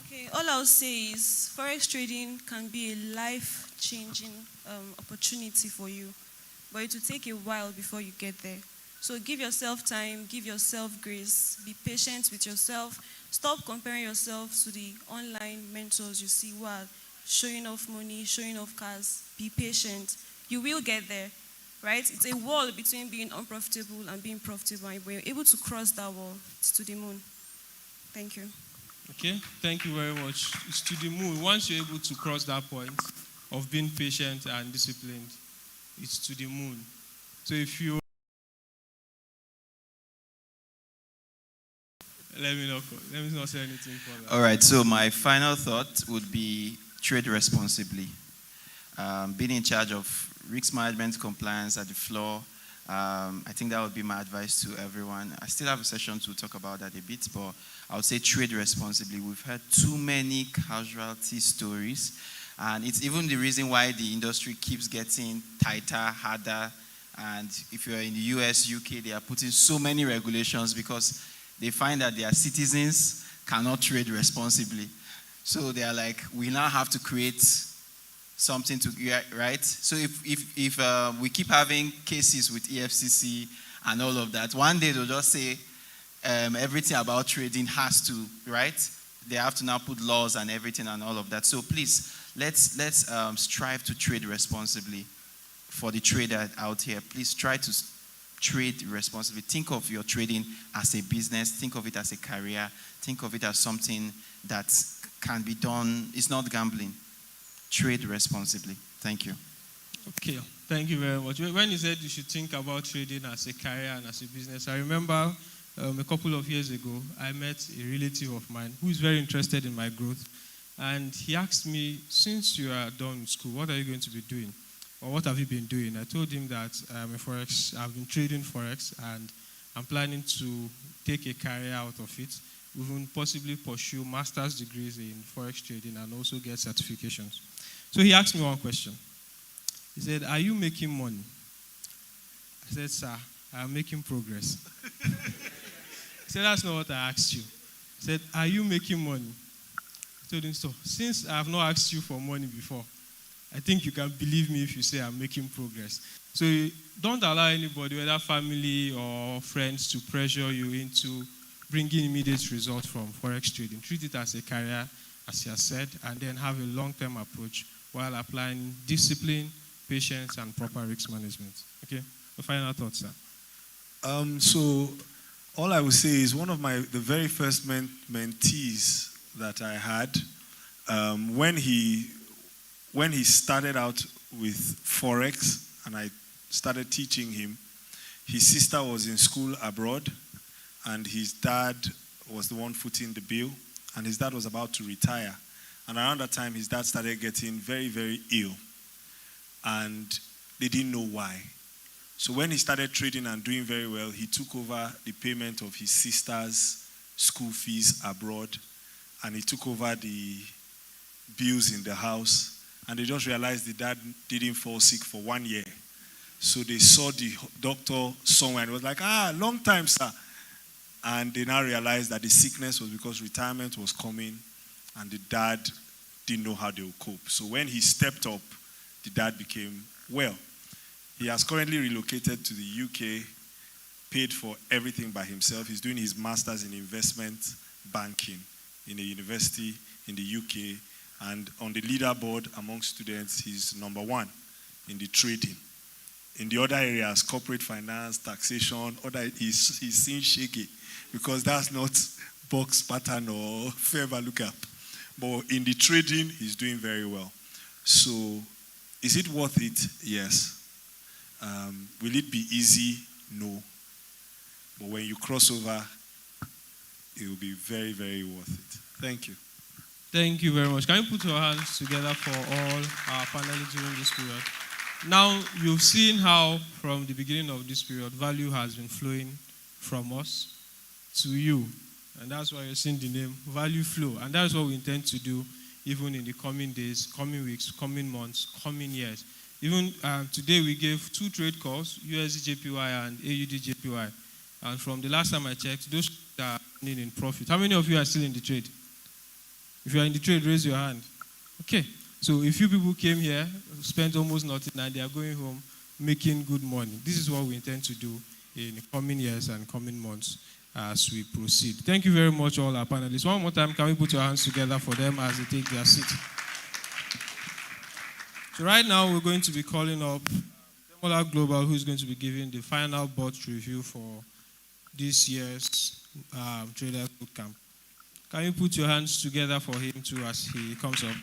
Okay, all I'll say is forex trading can be a life-changing opportunity for you, but it will take a while before you get there. So give yourself time, give yourself grace, be patient with yourself. Stop comparing yourself to the online mentors you see who are showing off money, showing off cars. Be patient. You will get there, right? It's a wall between being unprofitable and being profitable. And we're able to cross that wall. It's to the moon. Thank you. Okay, thank you very much. It's to the moon. Once you're able to cross that point of being patient and disciplined, it's to the moon. So if you let me not say anything for that. All right, so my final thought would be trade responsibly. Being in charge of risk management compliance at the floor, I think that would be my advice to everyone. I still have a session to talk about that a bit, but I would say trade responsibly. We've heard too many casualty stories, and it's even the reason why the industry keeps getting tighter, harder. And if you're in the US, UK, they are putting so many regulations because they find that their citizens cannot trade responsibly. So they are like, we now have to create something to, right? So if we keep having cases with EFCC and all of that, one day they'll just say everything about trading has to, right? They have to now put laws and everything and all of that. So please, let's strive to trade responsibly. For the trader out here, please try to trade responsibly. Think of your trading as a business. Think of it as a career. Think of it as something that can be done. It's not gambling. Trade responsibly. Thank you. Okay, thank you very much. When you said you should think about trading as a career and as a business, I remember a couple of years ago, I met a relative of mine who is very interested in my growth. And he asked me, since you are done with school, what are you going to be doing? Or what have you been doing? I told him that I'm a Forex, I've been trading Forex, and I'm planning to take a career out of it, even possibly pursue master's degrees in Forex trading and also get certifications. So he asked me one question. He said, are you making money? I said, sir, I'm making progress. He said, that's not what I asked you. He said, are you making money? I told him, so since I have not asked you for money before, I think you can believe me if you say I'm making progress. So don't allow anybody, whether family or friends, to pressure you into bringing immediate results from Forex trading. Treat it as a career, as you have said, and then have a long-term approach while applying discipline, patience, and proper risk management. Okay? The final thoughts, sir. So all I would say is one of the very first mentees that I had, when he started out with Forex and I started teaching him, his sister was in school abroad and his dad was the one footing the bill, and his dad was about to retire. And around that time, his dad started getting very, very ill, and they didn't know why. So when he started trading and doing very well, he took over the payment of his sister's school fees abroad, and he took over the bills in the house. And they just realized the dad didn't fall sick for 1 year. So they saw the doctor somewhere and was like, long time, sir. And they now realized that the sickness was because retirement was coming and the dad didn't know how they would cope. So when he stepped up, the dad became well. He has currently relocated to the UK, paid for everything by himself. He's doing his master's in investment banking in a university in the UK. And on the leaderboard among students, he's number one in the trading. In the other areas, corporate finance, taxation, he's seeing shaky because that's not box pattern or fair value gap. But in the trading, he's doing very well. So, is it worth it? Yes. Will it be easy? No. But when you cross over, it will be very, very worth it. Thank you. Thank you very much. Can you put your hands together for all our panelists during this period? Now, you've seen how from the beginning of this period, value has been flowing from us to you. And that's why you're seeing the name Value Flow. And that's what we intend to do even in the coming days, coming weeks, coming months, coming years. Even today we gave 2 trade calls, USD-JPY and AUD-JPY. And from the last time I checked, those are earning in profit. How many of you are still in the trade? If you are in the trade, raise your hand. Okay. So a few people came here, spent almost nothing, and they are going home making good money. This is what we intend to do in the coming years and coming months as we proceed. Thank you very much, all our panelists. One more time, can we put your hands together for them as they take their seat? So right now, we're going to be calling up Demola Global, who is going to be giving the final bot review for this year's Traders Bootcamp. Can you put your hands together for him too as he comes up?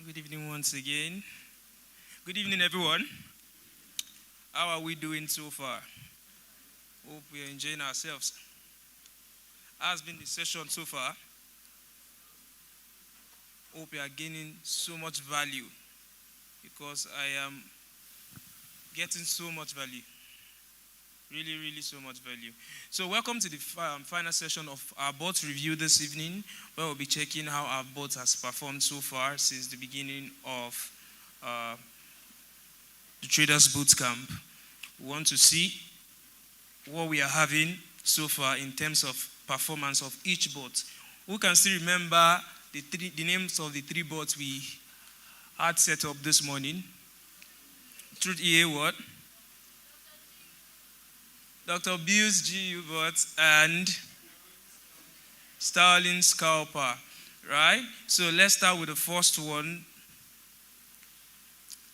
Good evening once again. Good evening, everyone. How are we doing so far? Hope we are enjoying ourselves. How has been the session so far? Hope we are gaining so much value because I am getting so much value. Really, really so much value. So welcome to the final session of our bot review this evening, where we'll be checking how our bot has performed so far since the beginning of the Traders Bootcamp. We want to see what we are having so far in terms of performance of each bot. Who can still remember the names of the 3 bots we had set up this morning? Truth EA what? Dr. Bill's GU bot and Sterling Scalper, right? So let's start with the first one.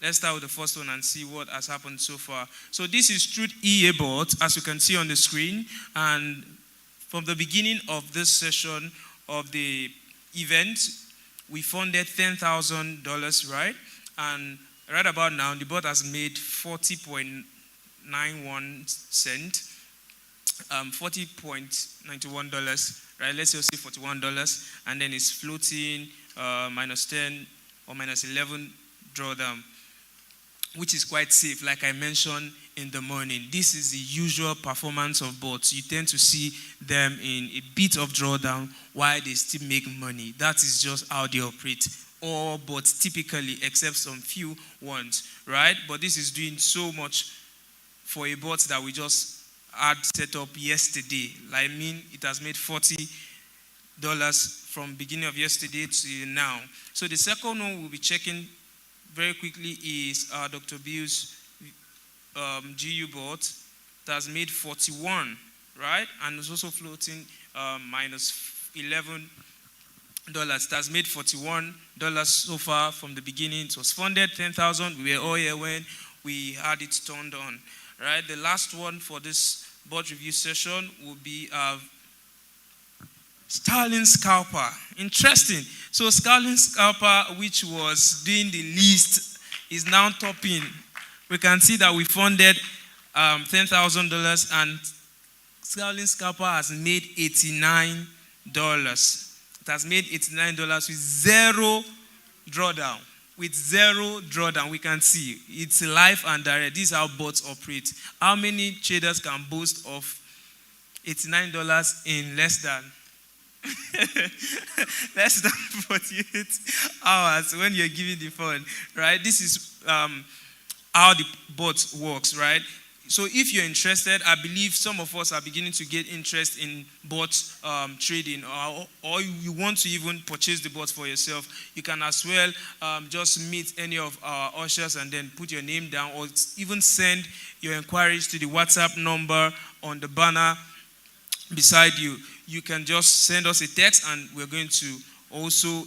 Let's start with the first one and see what has happened so far. So this is Truth EA bot, as you can see on the screen. And from the beginning of this session of the event, we funded $10,000, right? And right about now, the bot has made 40.91 cents, $40.91, right? Let's just say $41, and then it's floating minus 10 or minus 11 drawdown, which is quite safe, like I mentioned in the morning. This is the usual performance of bots. You tend to see them in a bit of drawdown while they still make money. That is just how they operate. All bots typically, except some few ones, right? But this is doing so much for a bot that we just had set up yesterday. I mean, it has made $40 from beginning of yesterday to now. So the second one we'll be checking very quickly is Dr. Bill's GU bot that has made 41, right? And it's also floating minus $11. That has made $41 so far from the beginning. It was funded 10,000. We were all here when we had it turned on, right? The last one for this bot review session will be Sterling Scalper. Interesting. So Sterling Scalper, which was doing the least, is now topping. We can see that we funded $10,000 and scalper has made $89. It has made $89 with zero drawdown. With zero drawdown, we can see it's live and direct. This is how bots operate. How many traders can boast of $89 in less than 48 hours when you're giving the fund, right? This is how the bot works, right? So if you're interested, I believe some of us are beginning to get interest in bot trading, or you want to even purchase the bot for yourself. You can as well just meet any of our ushers and then put your name down, or even send your inquiries to the WhatsApp number on the banner beside you. You can just send us a text and we're going to also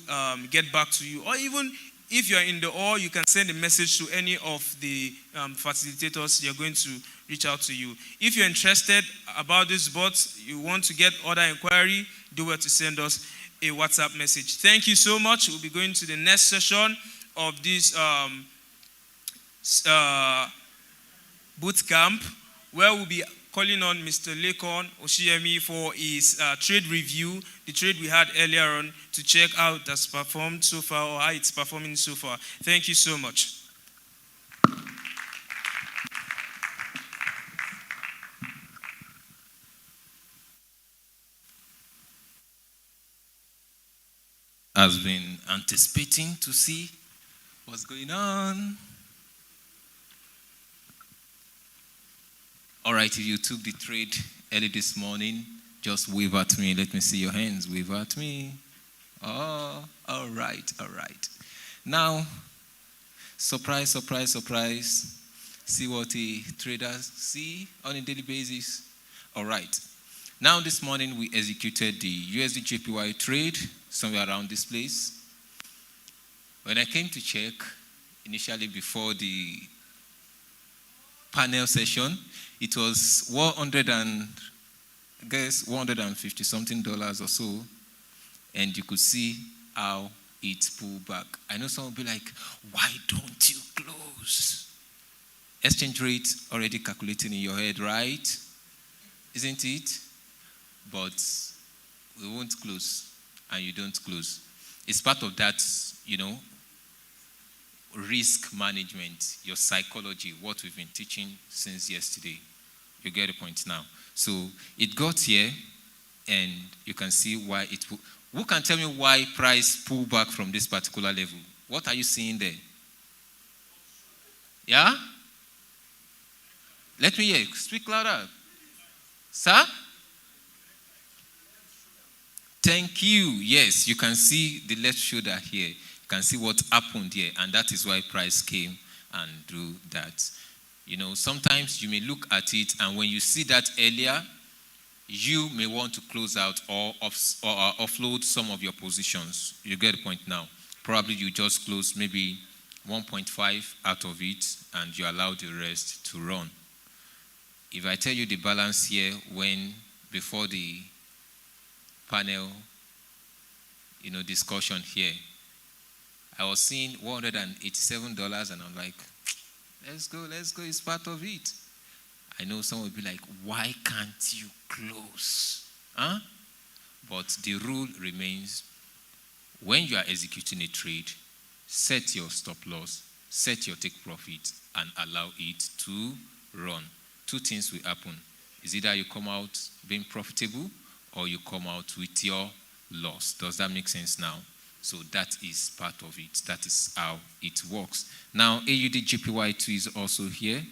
get back to you. Or even if you're in the hall, you can send a message to any of the facilitators. You're going to reach out to you. If you're interested about this bot, you want to get other inquiry, do well to send us a WhatsApp message. Thank you so much. We'll be going to the next session of this boot camp, where we'll be calling on Mr. Lekon Oshiemi for his trade review, the trade we had earlier on, to check how it has performed so far or how it's performing so far. Thank you so much. Has been anticipating to see what's going on. All right, if you took the trade early this morning, just wave at me. Let me see your hands. Wave at me. Oh, all right, all right. Now, surprise, surprise, surprise. See what the traders see on a daily basis. All right. Now, this morning, we executed the USD JPY trade somewhere around this place. When I came to check, initially before the panel session, it was $150 something or so, and you could see how it pulled back. I know some will be like, why don't you close? Exchange rate already calculating in your head, right? Isn't it? But we won't close, and you don't close. It's part of that, risk management, your psychology, what we've been teaching since yesterday. You get the point now. So it got here, and you can see why it. Who can tell me why price pulled back from this particular level? What are you seeing there? Yeah? Let me hear. Speak louder. Sir? Thank you. Yes, you can see the left shoulder here. You can see what happened here, and that is why price came and do that. Sometimes you may look at it, and when you see that earlier, you may want to close out or offload some of your positions. You get the point now. Probably you just close maybe 1.5 out of it, and you allow the rest to run. If I tell you the balance here before the panel, discussion here, I was seeing $187, and I'm like, let's go, it's part of it. I know someone will be like, why can't you close? But the rule remains, when you are executing a trade, set your stop loss, set your take profit, and allow it to run. Two things will happen. Is either you come out being profitable, or you come out with your loss. Does that make sense now? So that is part of it. That is how it works. Now, AUD JPY2 is also here.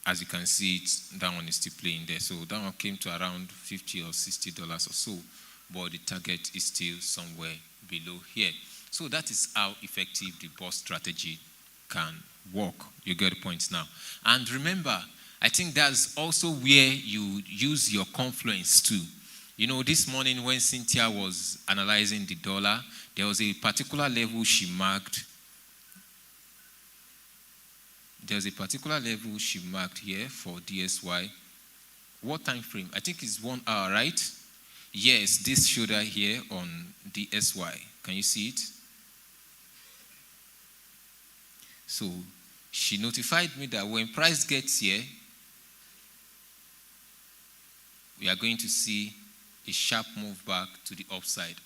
As you can see, that one is still playing there. So that one came to around $50 or $60 or so. But the target is still somewhere below here. So that is how effective the boss strategy can work. You get the point now. And remember, I think that's also where you use your confluence too. This morning when Cynthia was analyzing the dollar, there was a particular level she marked. There's a particular level she marked here for DSY. What time frame? I think it's 1 hour, right? Yes, this shoulder here on DSY. Can you see it? So she notified me that when price gets here, we are going to see a sharp move back to the upside.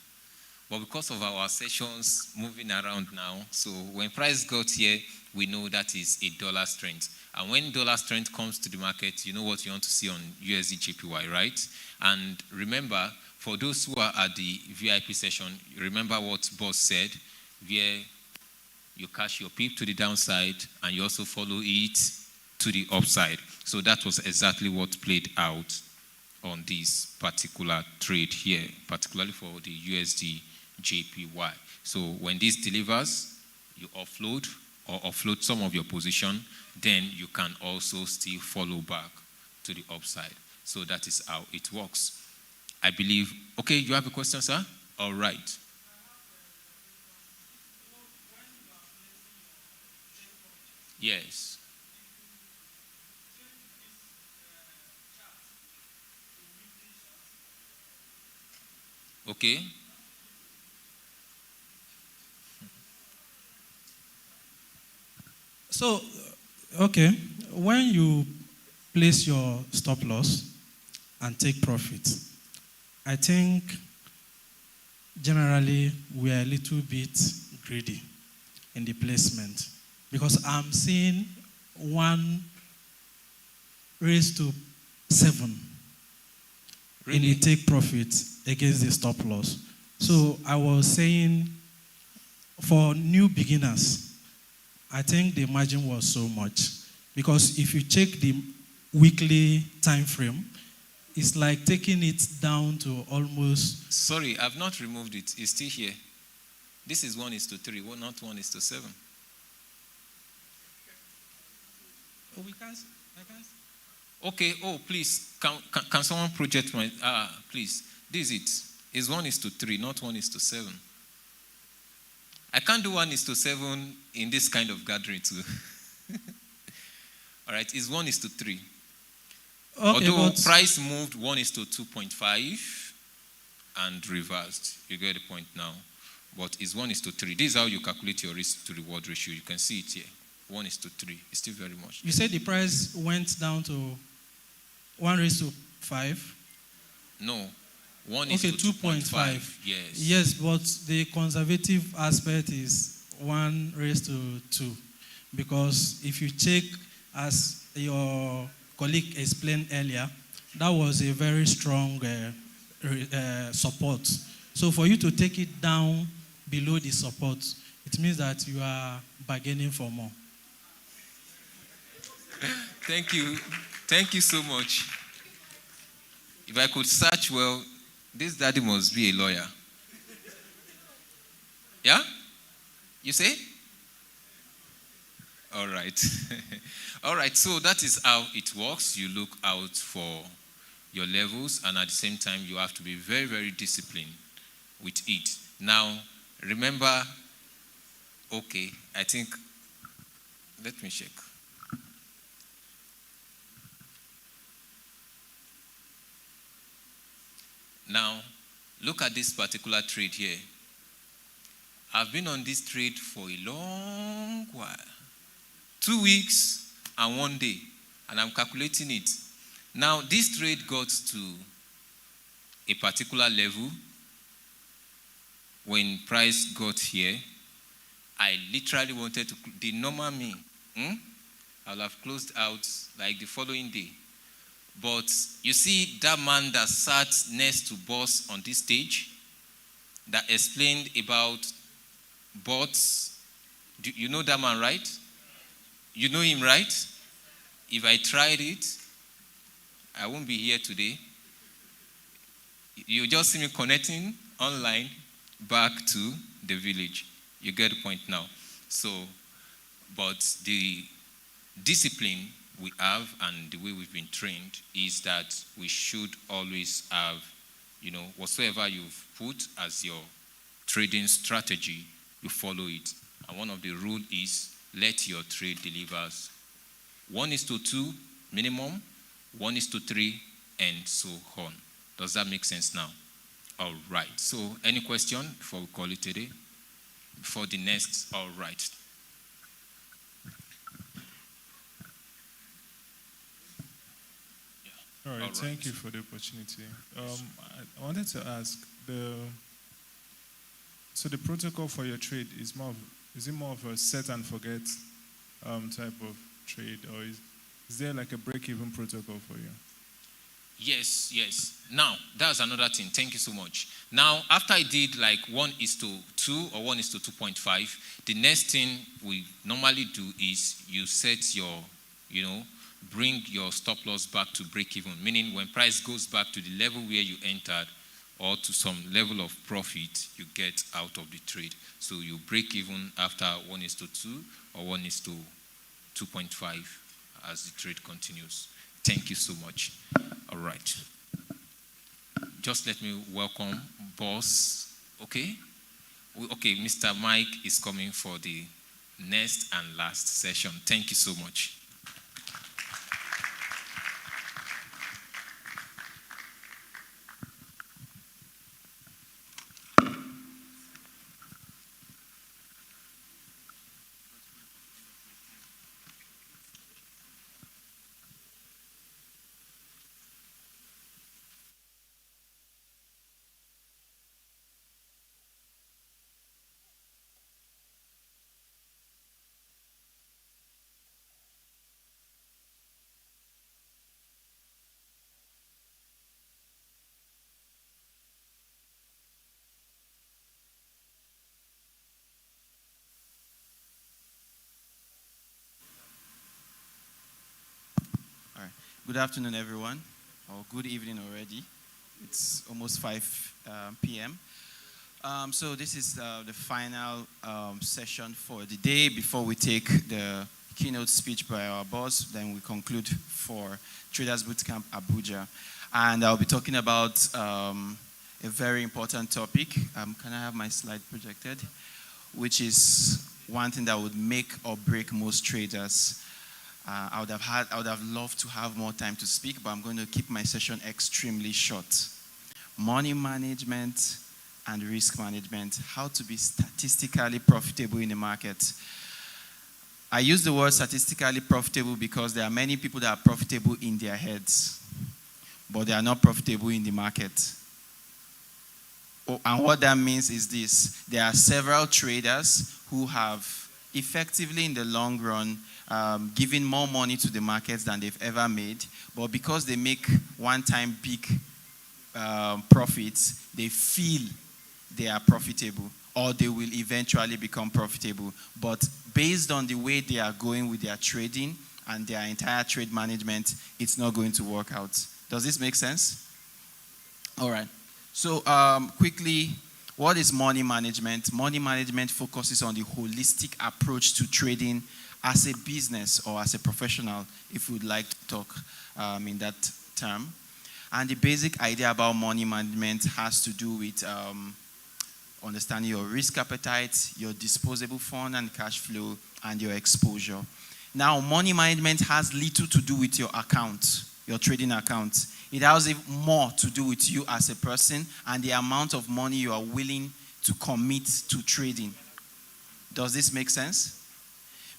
But because of our sessions moving around now, so when price got here, we know that is a dollar strength. And when dollar strength comes to the market, you know what you want to see on USD JPY, right? And remember, for those who are at the VIP session, remember what boss said, where you cash your PIP to the downside and you also follow it to the upside. So that was exactly what played out on this particular trade here, particularly for the USD JPY. So when this delivers, you offload or offload some of your position, then you can also still follow back to the upside. So that is how it works. I believe, okay, you have a question, sir? All right. Yes. Okay. So, okay, when you place your stop loss and take profit, I think generally we are a little bit greedy in the placement because I'm seeing 1 raised to 7 in the take profit against the stop loss. So I was saying for new beginners, I think the margin was so much because if you check the weekly time frame, it's like taking it down to almost. Sorry, I've not removed it. It's still here. This is 1:3, not 1:7. Oh, I can't. Okay. Oh, please, can someone project my? Please. This is it. It's 1:3, not 1:7. I can't do 1:7 in this kind of gathering too. All right, it's 1:3. Okay, although price moved 1:2.5 and reversed. You get the point now. But it's 1:3. This is how you calculate your risk to reward ratio. You can see it here. 1:3. It's still very much. You said the price went down to 1:5? No. 1:2.5. Yes. Yes, but the conservative aspect is 1:2. Because if you check, as your colleague explained earlier, that was a very strong support. So for you to take it down below the support, it means that you are bargaining for more. Thank you. Thank you so much. If I could search well, this daddy must be a lawyer. Yeah? You say? All right. All right, so that is how it works. You look out for your levels, and at the same time, you have to be very, very disciplined with it. Now, remember, okay, I think, let me check. Now, look at this particular trade here. I've been on this trade for a long while. 2 weeks and 1 day. And I'm calculating it. Now, this trade got to a particular level. When price got here, I literally wanted to, the normal me, I'll have closed out like the following day. But you see that man that sat next to boss on this stage that explained about bots. You know that man, right? You know him, right? If I tried it, I won't be here today. You just see me connecting online back to the village. You get the point now. So, but the discipline we have and the way we've been trained is that we should always have, whatsoever you've put as your trading strategy, you follow it. And one of the rules is let your trade delivers 1:2 minimum, 1:3, and so on. Does that make sense now? All right. So any question before we call it today? Before the next, all right. All right, thank you for the opportunity. I wanted to ask, so the protocol for your trade is it more of a set and forget type of trade, or is there like a break-even protocol for you? Yes. Now, that's another thing. Thank you so much. Now, after I did like 1:2 or 1:2.5, the next thing we normally do is you set your, bring your stop loss back to break even, meaning when price goes back to the level where you entered or to some level of profit you get out of the trade. So you break even after 1:2 or 1:2.5 as the trade continues. Thank you so much. All right. Just let me welcome boss. Okay, Mr. Mike is coming for the next and last session. Thank you so much. Good afternoon, everyone, or good evening already. It's almost 5 p.m. So this is the final session for the day before we take the keynote speech by our boss. Then we conclude for Traders Bootcamp Abuja. And I'll be talking about a very important topic. Can I have my slide projected? Which is one thing that would make or break most traders. I would have loved to have more time to speak, but I'm going to keep my session extremely short. Money management and risk management, how to be statistically profitable in the market. I use the word statistically profitable because there are many people that are profitable in their heads, but they are not profitable in the market. And what that means is this: there are several traders who have effectively in the long run giving more money to the markets than they've ever made, but because they make one-time big profits, they feel they are profitable, or they will eventually become profitable. But based on the way they are going with their trading and their entire trade management, it's not going to work out. Does this make sense? All right. So quickly, what is money management? Money management focuses on the holistic approach to trading as a business or as a professional, if we would like to talk in that term. And the basic idea about money management has to do with understanding your risk appetite, your disposable fund and cash flow, and your exposure. Now, money management has little to do with your account, your trading account. It has more to do with you as a person and the amount of money you are willing to commit to trading. Does this make sense?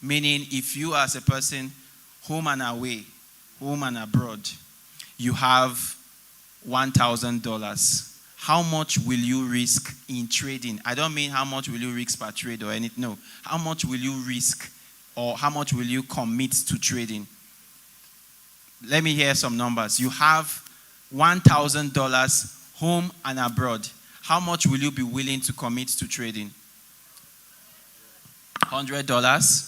Meaning, if you as a person, home and away, home and abroad, you have $1,000, how much will you risk in trading? I don't mean how much will you risk per trade or anything. No. How much will you risk or how much will you commit to trading? Let me hear some numbers. You have $1,000 home and abroad. How much will you be willing to commit to trading? $100?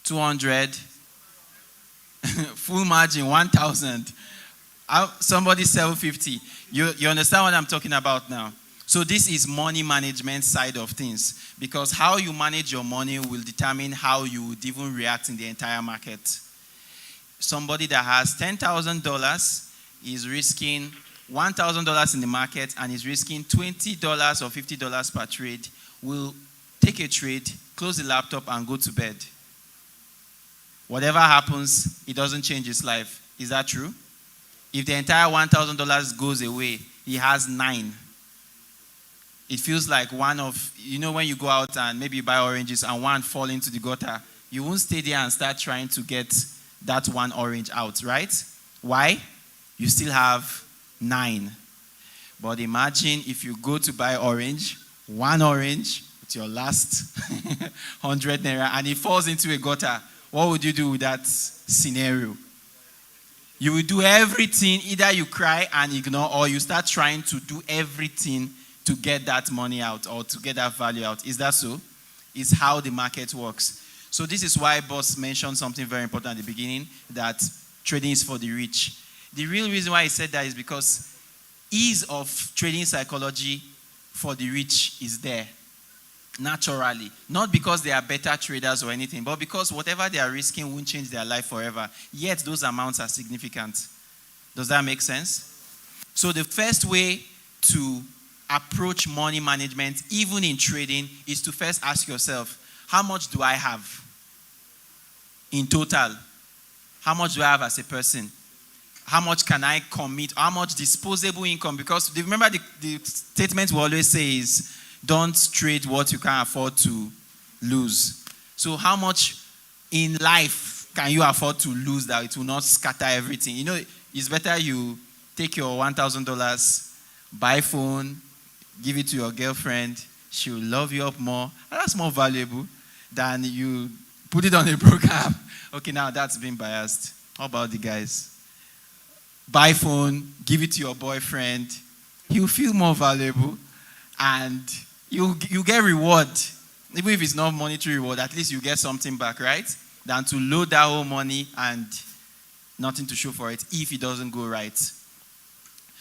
200, full margin 1,000, somebody 750. You understand what I'm talking about now? So this is money management side of things, because how you manage your money will determine how you would even react in the entire market. Somebody that has $10,000 is risking $1,000 in the market and is risking $20 or $50 per trade, will take a trade, close the laptop and go to bed. Whatever happens, it doesn't change his life. Is that true? If the entire $1,000 goes away, he has 9. It feels like one of, when you go out and maybe you buy oranges and one fall into the gutter, you won't stay there and start trying to get that one orange out, right? Why? you still have 9. But imagine if you go to buy orange, one orange with your last 100 naira, and it falls into a gutter. What would you do with that scenario? You will do everything. Either you cry and ignore, or you start trying to do everything to get that money out or to get that value out. Is that so? It's how the market works. So this is why Boss mentioned something very important at the beginning, that trading is for the rich. The real reason why he said that is because ease of trading psychology for the rich is there naturally. Not because they are better traders or anything, but because whatever they are risking won't change their life forever. Yet those amounts are significant. Does that make sense? So the first way to approach money management, even in trading, is to first ask yourself, how much do I have in total? How much do I have as a person? How much can I commit? How much disposable income? Because remember the statement we always say is, don't trade what you can't afford to lose. So how much in life can you afford to lose that it will not scatter everything? You know, it's better you take your $1,000, buy phone, give it to your girlfriend. She will love you up more. And that's more valuable than you put it on a program. Okay, now that's been biased. How about the guys? Buy phone, give it to your boyfriend. He'll feel more valuable, and you get reward. Even if it's not monetary reward, at least you get something back, right? Than to load that whole money and nothing to show for it if it doesn't go right.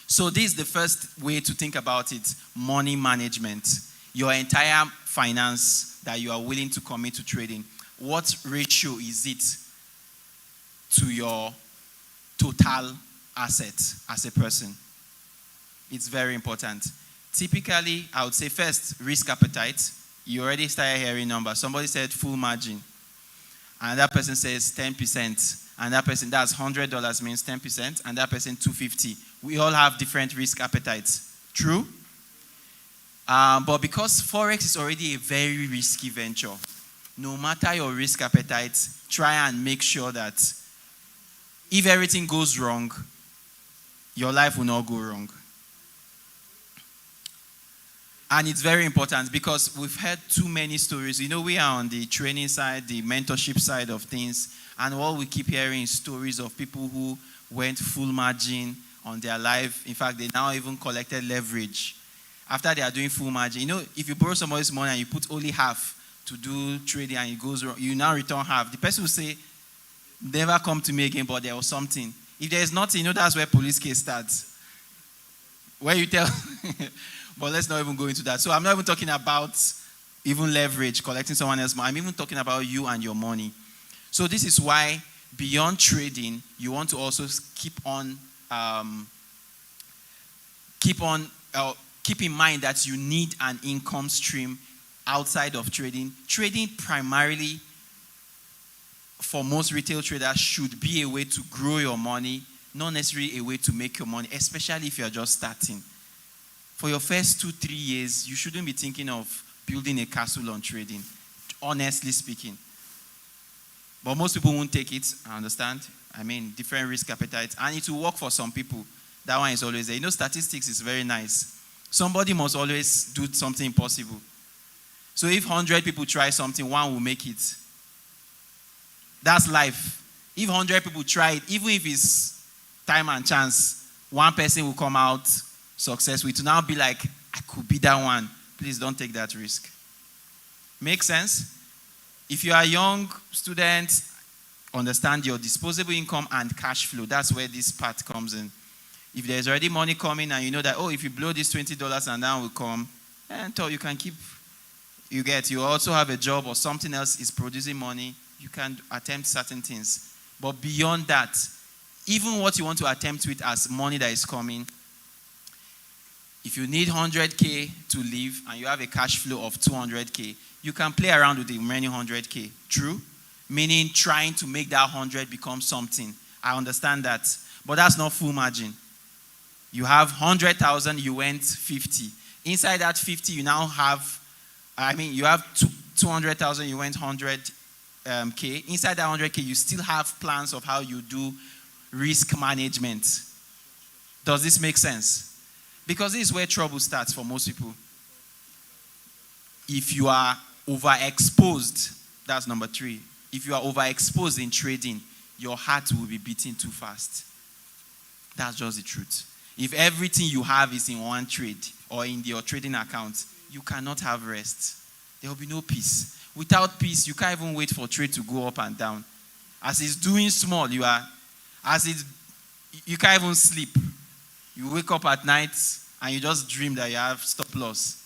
So this is the first way to think about it, money management. Your entire finance that you are willing to commit to trading. What ratio is it to your total assets as a person? It's very important. Typically, I would say first, risk appetite. You already started hearing numbers. Somebody said full margin. And that person says 10%. And that person, that's $100 means 10%. And that person, $250. We all have different risk appetites. True? But because Forex is already a very risky venture, no matter your risk appetite, try and make sure that if everything goes wrong, your life will not go wrong. And it's very important because we've heard too many stories. You know, we are on the training side, the mentorship side of things. And all we keep hearing is stories of people who went full margin on their life. In fact, they now even collected leverage after they are doing full margin. You know, if you borrow somebody's money and you put only half to do trading and it goes wrong, you now return half. The person will say, never come to me again, but there was something. If there is nothing, you know, that's where police case starts. Where you tell... But let's not even go into that. So I'm not even talking about even leverage, collecting someone else's money. I'm even talking about you and your money. So this is why beyond trading, you want to also keep in mind that you need an income stream outside of trading. Trading primarily for most retail traders should be a way to grow your money, not necessarily a way to make your money, especially if you're just starting. For your first 2-3 years, you shouldn't be thinking of building a castle on trading, honestly speaking. But most people won't take it, I understand. I mean, different risk appetites. And it will work for some people. That one is always there. You know, statistics is very nice. Somebody must always do something impossible. So if 100 people try something, one will make it. That's life. If 100 people try it, even if it's time and chance, one person will come out successful. To now be like, I could be that one. Please don't take that risk. Make sense? If you are a young student, understand your disposable income and cash flow. That's where this part comes in. If there's already money coming and you know that, oh, if you blow this $20 and that will come, and you can keep, you also have a job or something else is producing money, you can attempt certain things. But beyond that, even what you want to attempt with as money that is coming, if you need 100K to live and you have a cash flow of 200K, you can play around with the remaining 100K. True? Meaning trying to make that 100 become something. I understand that. But that's not full margin. You have 100,000, you went 50. Inside that 50, you now have, you have 200,000, you went 100K. Inside that 100K, you still have plans of how you do risk management. Does this make sense? Because this is where trouble starts for most people. If you are overexposed, that's number 3. If you are overexposed in trading, your heart will be beating too fast. That's just the truth. If everything you have is in one trade or in your trading account, you cannot have rest. There will be no peace. Without peace, you can't even wait for trade to go up and down. As it's doing small, you can't even sleep. You wake up at night and you just dream that you have stop loss.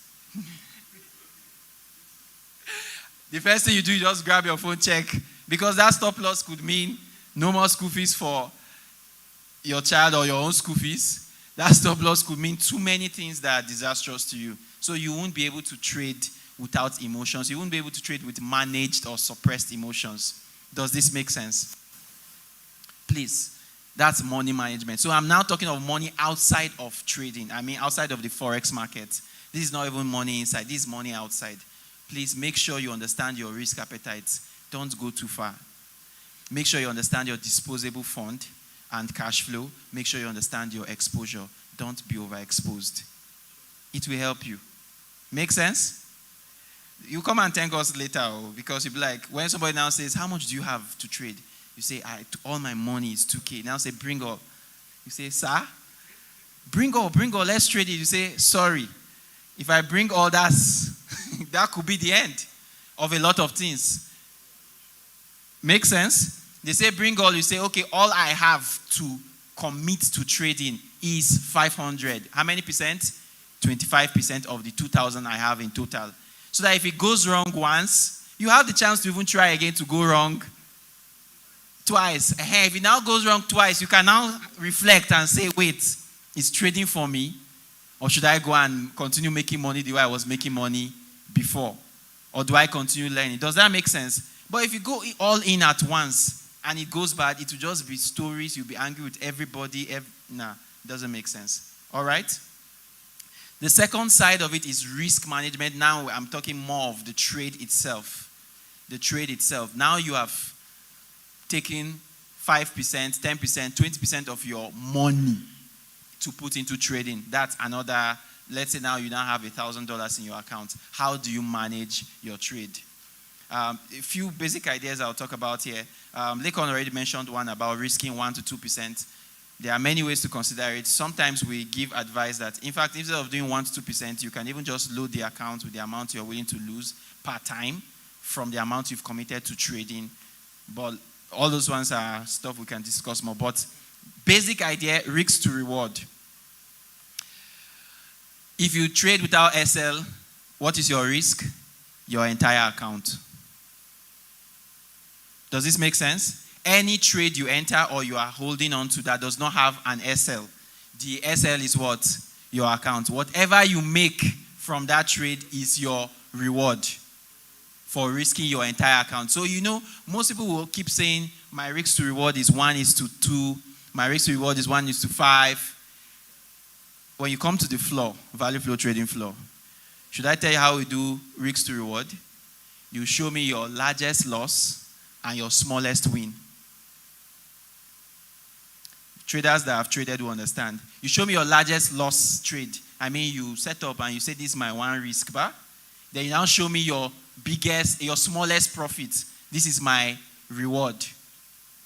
The first thing you do, you just grab your phone, check, because that stop loss could mean no more school fees for your child or your own school fees. That stop loss could mean too many things that are disastrous to you. So you won't be able to trade without emotions. You won't be able to trade with managed or suppressed emotions. Does this make sense? Please, that's money management. So I'm now talking of money outside of trading. I mean outside of the Forex market. This is not even money inside. This is money outside. Please make sure you understand your risk appetite. Don't go too far. Make sure you understand your disposable fund and cash flow. Make sure you understand your exposure. Don't be overexposed. It will help you. Make sense? You come and thank us later, because you'll be like, when somebody now says, how much do you have to trade? You say, all my money is 2K. Now say, bring up. You say, sir, bring up, let's trade it. You say, sorry. If I bring all that, that could be the end of a lot of things. Make sense? They say bring all, you say, okay, all I have to commit to trading is 500. How many percent? 25% of the 2,000 I have in total. So that if it goes wrong once, you have the chance to even try again to go wrong twice. If it now goes wrong twice, you can now reflect and say, wait, is trading for me? Or should I go and continue making money the way I was making money before? Or do I continue learning? Does that make sense? But if you go all in at once and it goes bad, it will just be stories. You'll be angry with everybody. Nah, doesn't make sense. All right? The second side of it is risk management. Now I'm talking more of the trade itself. The trade itself. Now you have taken 5%, 10%, 20% of your money to put into trading. That's another, let's say now you now have $1,000 in your account. How do you manage your trade? A few basic ideas I'll talk about here. Lekon already mentioned one about risking 1 to 2%. There are many ways to consider it. Sometimes we give advice that, in fact, instead of doing 1 to 2%, you can even just load the account with the amount you're willing to lose per time from the amount you've committed to trading. But all those ones are stuff we can discuss more. But basic idea, risk to reward. If you trade without SL, what is your risk? Your entire account. Does this make sense? Any trade you enter or you are holding on to that does not have an SL, the SL is what? Your account. Whatever you make from that trade is your reward for risking your entire account. So most people will keep saying, my risk to reward is 1:2, my risk to reward is 1:5. When you come to the floor, value flow trading floor, should I tell you how we do risk to reward? You show me your largest loss and your smallest win. Traders that have traded will understand. You show me your largest loss trade. I mean, you set up and you say, this is my one risk bar. Then you now show me your smallest profit. This is my reward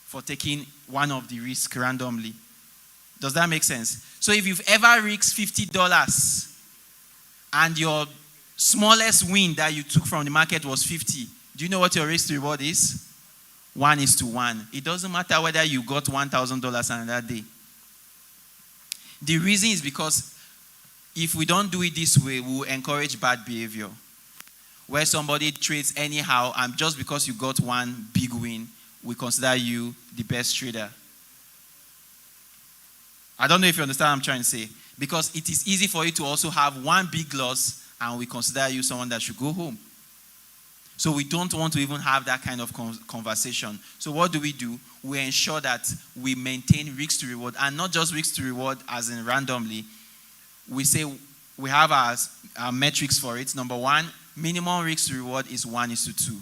for taking one of the risks randomly. Does that make sense? So if you've ever risked $50 and your smallest win that you took from the market was 50, do you know what your risk to reward is? 1:1. It doesn't matter whether you got $1,000 on that day. The reason is because if we don't do it this way, we will encourage bad behavior. Where somebody trades anyhow, and just because you got one big win, we consider you the best trader. I don't know if you understand what I'm trying to say. Because it is easy for you to also have one big loss, and we consider you someone that should go home. So we don't want to even have that kind of conversation. So what do? We ensure that we maintain risk to reward, and not just risk to reward as in randomly. We say we have our metrics for it. Number 1, minimum risk to reward is 1:2.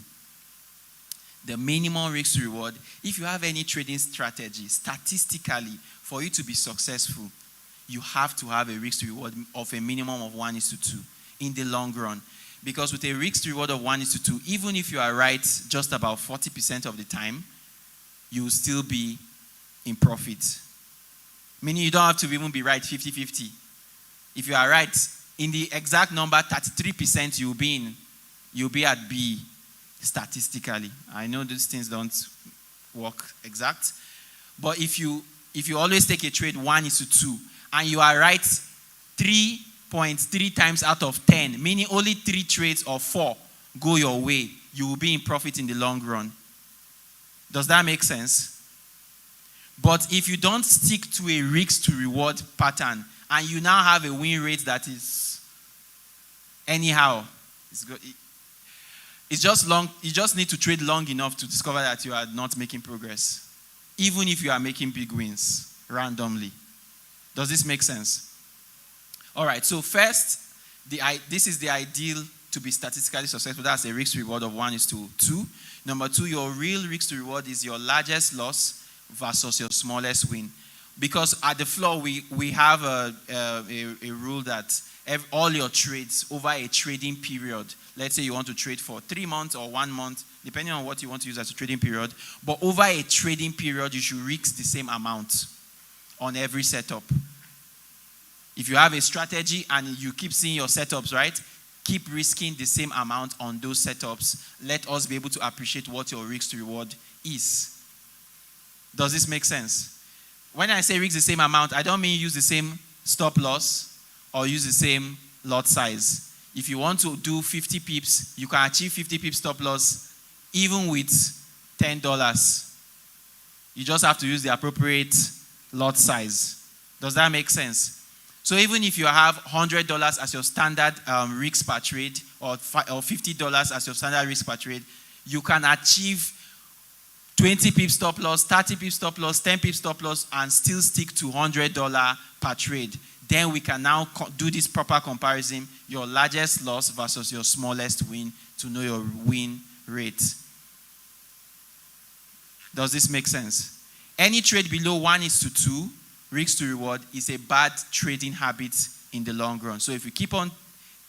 The minimum risk to reward, if you have any trading strategy, statistically, for you to be successful, you have to have a risk to reward of a minimum of 1:2 in the long run. Because with a risk to reward of 1:2, even if you are right just about 40% of the time, you will still be in profit. Meaning you don't have to even be right 50-50. If you are right in the exact number 33%, you'll be at B statistically. I know these things don't work exact, but if you always take a trade 1:2 and you are right 3.3 times out of 10, meaning only 3 trades or 4 go your way, you will be in profit in the long run. Does that make sense? But if you don't stick to a risk to reward pattern and you now have a win rate that is anyhow, it's just long. You just need to trade long enough to discover that you are not making progress, even if you are making big wins randomly. Does this make sense? All right, so first, this is the ideal to be statistically successful. That's a risk to reward of 1:2. Number 2, your real risk to reward is your largest loss versus your smallest win. Because at the floor, we have a rule that all your trades over a trading period, let's say you want to trade for 3 months or 1 month, depending on what you want to use as a trading period, but over a trading period, you should risk the same amount on every setup. If you have a strategy and you keep seeing your setups, right, keep risking the same amount on those setups. Let us be able to appreciate what your risk to reward is. Does this make sense? When I say risk the same amount, I don't mean use the same stop loss or use the same lot size. If you want to do 50 pips, you can achieve 50 pips stop loss even with $10. You just have to use the appropriate lot size. Does that make sense? So even if you have $100 as your standard risk per trade or $50 as your standard risk per trade, you can achieve 20 pips stop loss, 30 pips stop loss, 10 pips stop loss, and still stick to $100 per trade. Then we can now do this proper comparison, your largest loss versus your smallest win, to know your win rate. Does this make sense? Any trade below 1:2, risk to reward, is a bad trading habit in the long run. So if you keep on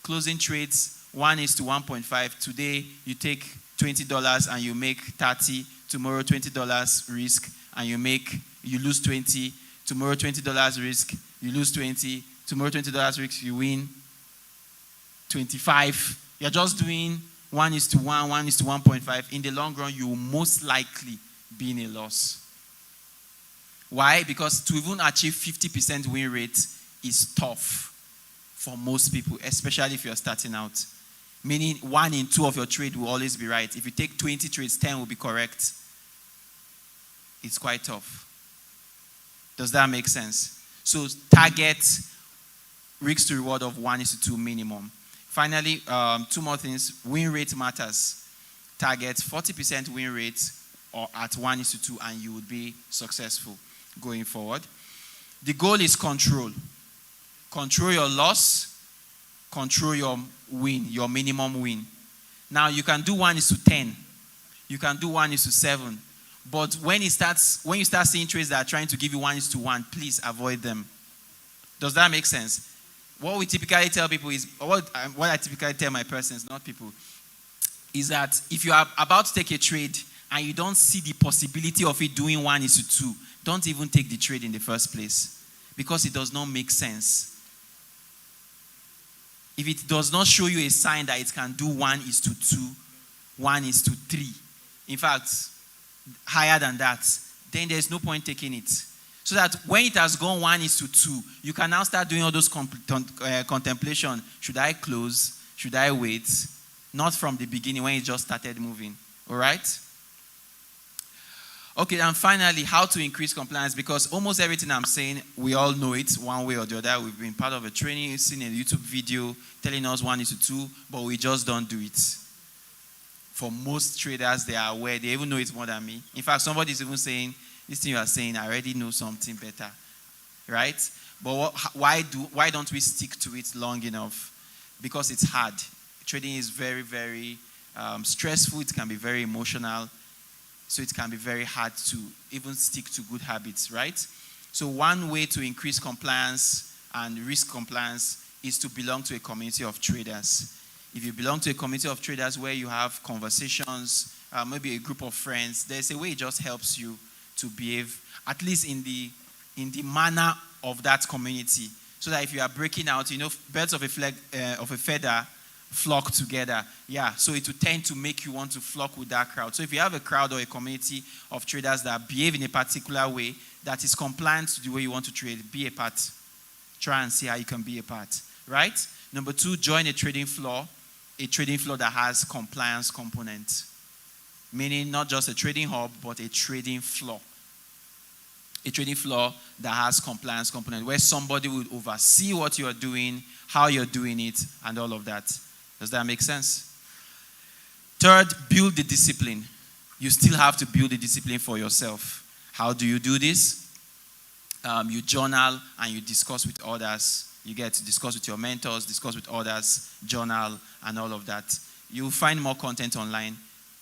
closing trades 1:1.5, today you take $20 and you make 30, tomorrow $20 risk and you lose 20, tomorrow $20 risk, you lose 20, tomorrow $20 risk, you win 25. You're just doing 1:1, 1:1.5. In the long run, you will most likely be in a loss. Why? Because to even achieve 50% win rate is tough for most people, especially if you're starting out. Meaning 1 in 2 of your trade will always be right. If you take 20 trades, 10 will be correct. It's quite tough. Does that make sense? So target risk to reward of 1:2 minimum. Finally, 2 more things. Win rate matters. Target 40% win rate or at 1:2 and you would be successful going forward. The goal is control. Control your loss. Control your win, your minimum win. Now you can do 1:10. You can do 1:7. But when you start seeing trades that are trying to give you 1:1, please avoid them. Does that make sense? What we typically tell people is, what I typically tell my persons, not people, is that if you are about to take a trade and you don't see the possibility of it doing 1:2, don't even take the trade in the first place, because it does not make sense. If it does not show you a sign that it can do 1:2, 1:3, in fact, higher than that, then there's no point taking it. So that when it has gone 1:2, you can now start doing all those contemplation. Should I close? Should I wait? Not from the beginning when it just started moving. All right? Okay, and finally, how to increase compliance, because almost everything I'm saying, we all know it one way or the other. We've been part of a training, seen a YouTube video telling us 1:2, but we just don't do it. For most traders, they are aware. They even know it more than me. In fact, somebody's even saying, this thing you are saying, I already know something better. Right? But why don't we stick to it long enough? Because it's hard. Trading is very, very stressful. It can be very emotional. So it can be very hard to even stick to good habits, right? So one way to increase compliance and risk compliance is to belong to a community of traders. If you belong to a community of traders where you have conversations, maybe a group of friends, there's a way it just helps you to behave, at least in the manner of that community. So that if you are breaking out, birds of a feather flock together. Yeah, so it will tend to make you want to flock with that crowd. So if you have a crowd or a community of traders that behave in a particular way that is compliant to the way you want to trade, be a part. Try and see how you can be a part, right? Number 2, join a trading floor that has compliance component. Meaning not just a trading hub, but a trading floor. A trading floor that has compliance component, where somebody will oversee what you are doing, how you're doing it, and all of that. Does that make sense? 3rd, build the discipline. You still have to build the discipline for yourself. How do you do this? You journal and you discuss with others. You get to discuss with your mentors, discuss with others, journal, and all of that. You'll find more content online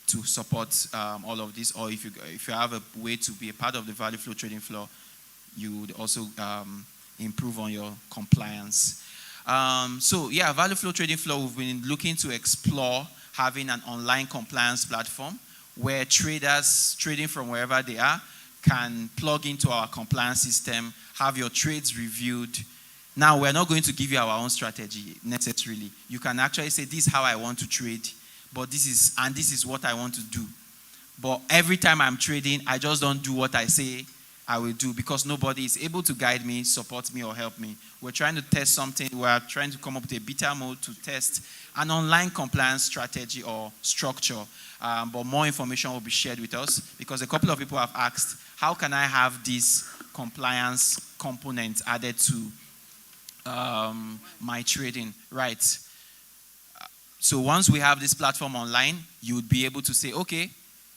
to support all of this. Or if you have a way to be a part of the value flow trading floor, you would also improve on your compliance. Value flow trading floor, we've been looking to explore having an online compliance platform where traders trading from wherever they are can plug into our compliance system, have your trades reviewed. Now, we're not going to give you our own strategy necessarily. You can actually say, this is how I want to trade, but this is what I want to do. But every time I'm trading, I just don't do what I say I will do because nobody is able to guide me, support me, or help me. We're trying to test something. We're trying to come up with a beta mode to test an online compliance strategy or structure. But more information will be shared with us because a couple of people have asked, how can I have this compliance component added to my trading? Right. So once we have this platform online, you would be able to say, okay,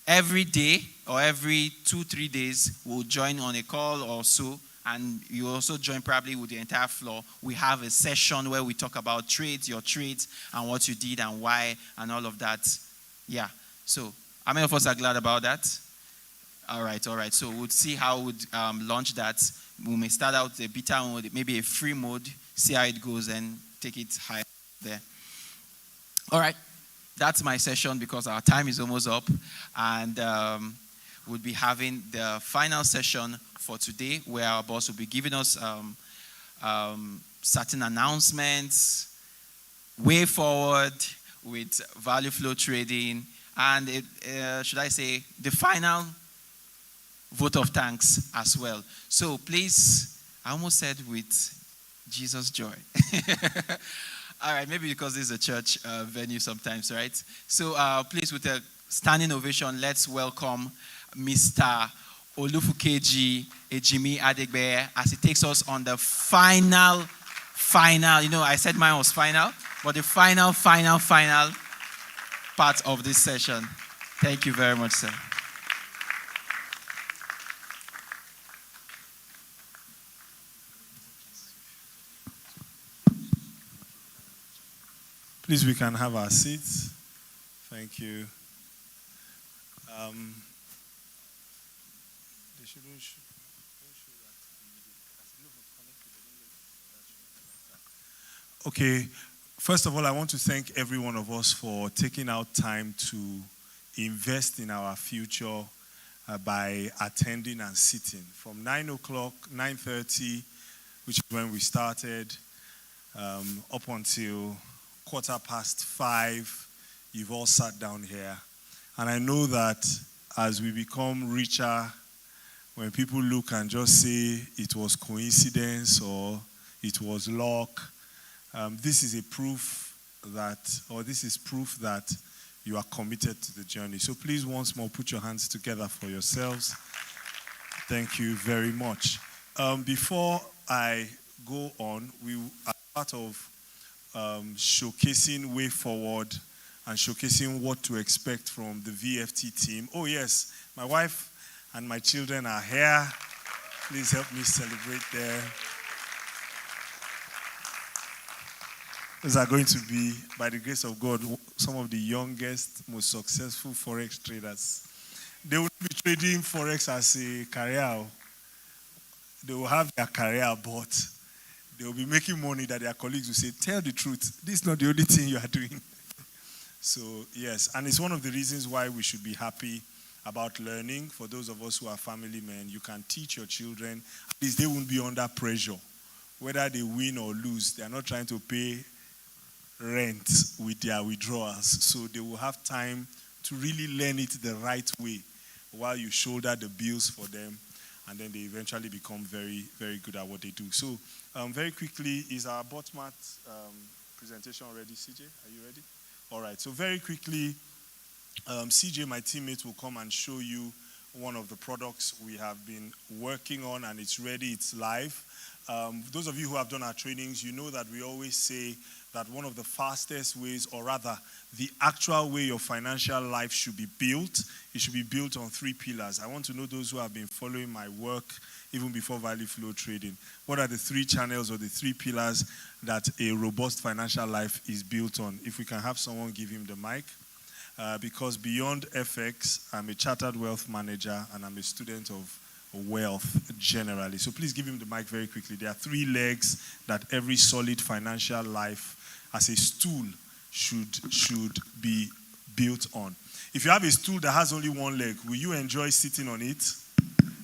every day or every 2-3 days, we'll join on a call or so, and you also join probably with the entire floor. We have a session where we talk about trades, your trades, and what you did and why, and all of that. Yeah. So how many of us are glad about that? All right. So we'll see how we'd launch that. We may start out with a beta mode, maybe a free mode, see how it goes, and take it higher there. All right. That's my session because our time is almost up. And we'll be having the final session for today where our boss will be giving us certain announcements, way forward with value flow trading, and should I say the final vote of thanks as well. So please, I almost said with Jesus' joy. All right, maybe because this is a church venue sometimes, right? So please, with a standing ovation, let's welcome Mr. Olufukeji Ejimi Adegbe as he takes us on the final, I said mine was final, but the final part of this session. Thank you very much, sir. Please, we can have our seats. Thank you. They shouldn't show that. Okay. First of all, I want to thank every one of us for taking out time to invest in our future by attending and sitting. From 9 o'clock, 9:30, which is when we started, up until 5:15, you've all sat down here. And I know that as we become richer, when people look and just say it was coincidence or it was luck, this is proof that you are committed to the journey. So please, once more, put your hands together for yourselves. Thank you very much. Before I go on, we are part of showcasing way forward and showcasing what to expect from the VFT team. Oh yes, my wife and my children are here. Please help me celebrate there. These are going to be, by the grace of God, some of the youngest, most successful Forex traders. They will be trading Forex as a career. they will have their career, but they will be making money that their colleagues will say, tell the truth, this is not the only thing you are doing. So, yes, and it's one of the reasons why we should be happy about learning. For those of us who are family men, you can teach your children, at least they won't be under pressure. Whether they win or lose, they are not trying to pay rent with their withdrawals. So they will have time to really learn it the right way while you shoulder the bills for them, and then they eventually become very, very good at what they do. So very quickly, is our Botmat presentation ready, CJ? Are you ready? All right, so very quickly, CJ, my teammate, will come and show you one of the products we have been working on, and it's ready, it's live. Those of you who have done our trainings, you know that we always say that one of the fastest ways, or rather the actual way your financial life should be built, it should be built on 3 pillars. I want to know those who have been following my work even before Value Flow Trading. What are the 3 channels or the 3 pillars that a robust financial life is built on? If we can have someone give him the mic. Because beyond FX, I'm a chartered wealth manager and I'm a student of wealth generally. So please give him the mic very quickly. There are 3 legs that every solid financial life as a stool should be built on. If you have a stool that has only 1 leg, will you enjoy sitting on it?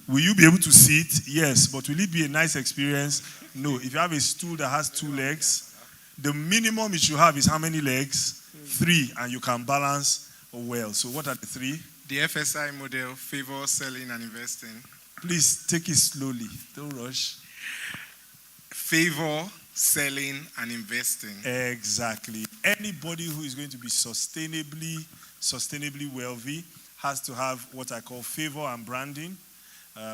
Will you be able to sit? Yes, but will it be a nice experience? No. If you have a stool that has 2 legs, the minimum it should have is how many legs? 3, and you can balance well. So what are the 3? The FSI model: favor, selling, and investing. Please take it slowly. Don't rush. Favor, selling, and investing. Exactly. Anybody who is going to be sustainably wealthy has to have what I call favor and branding.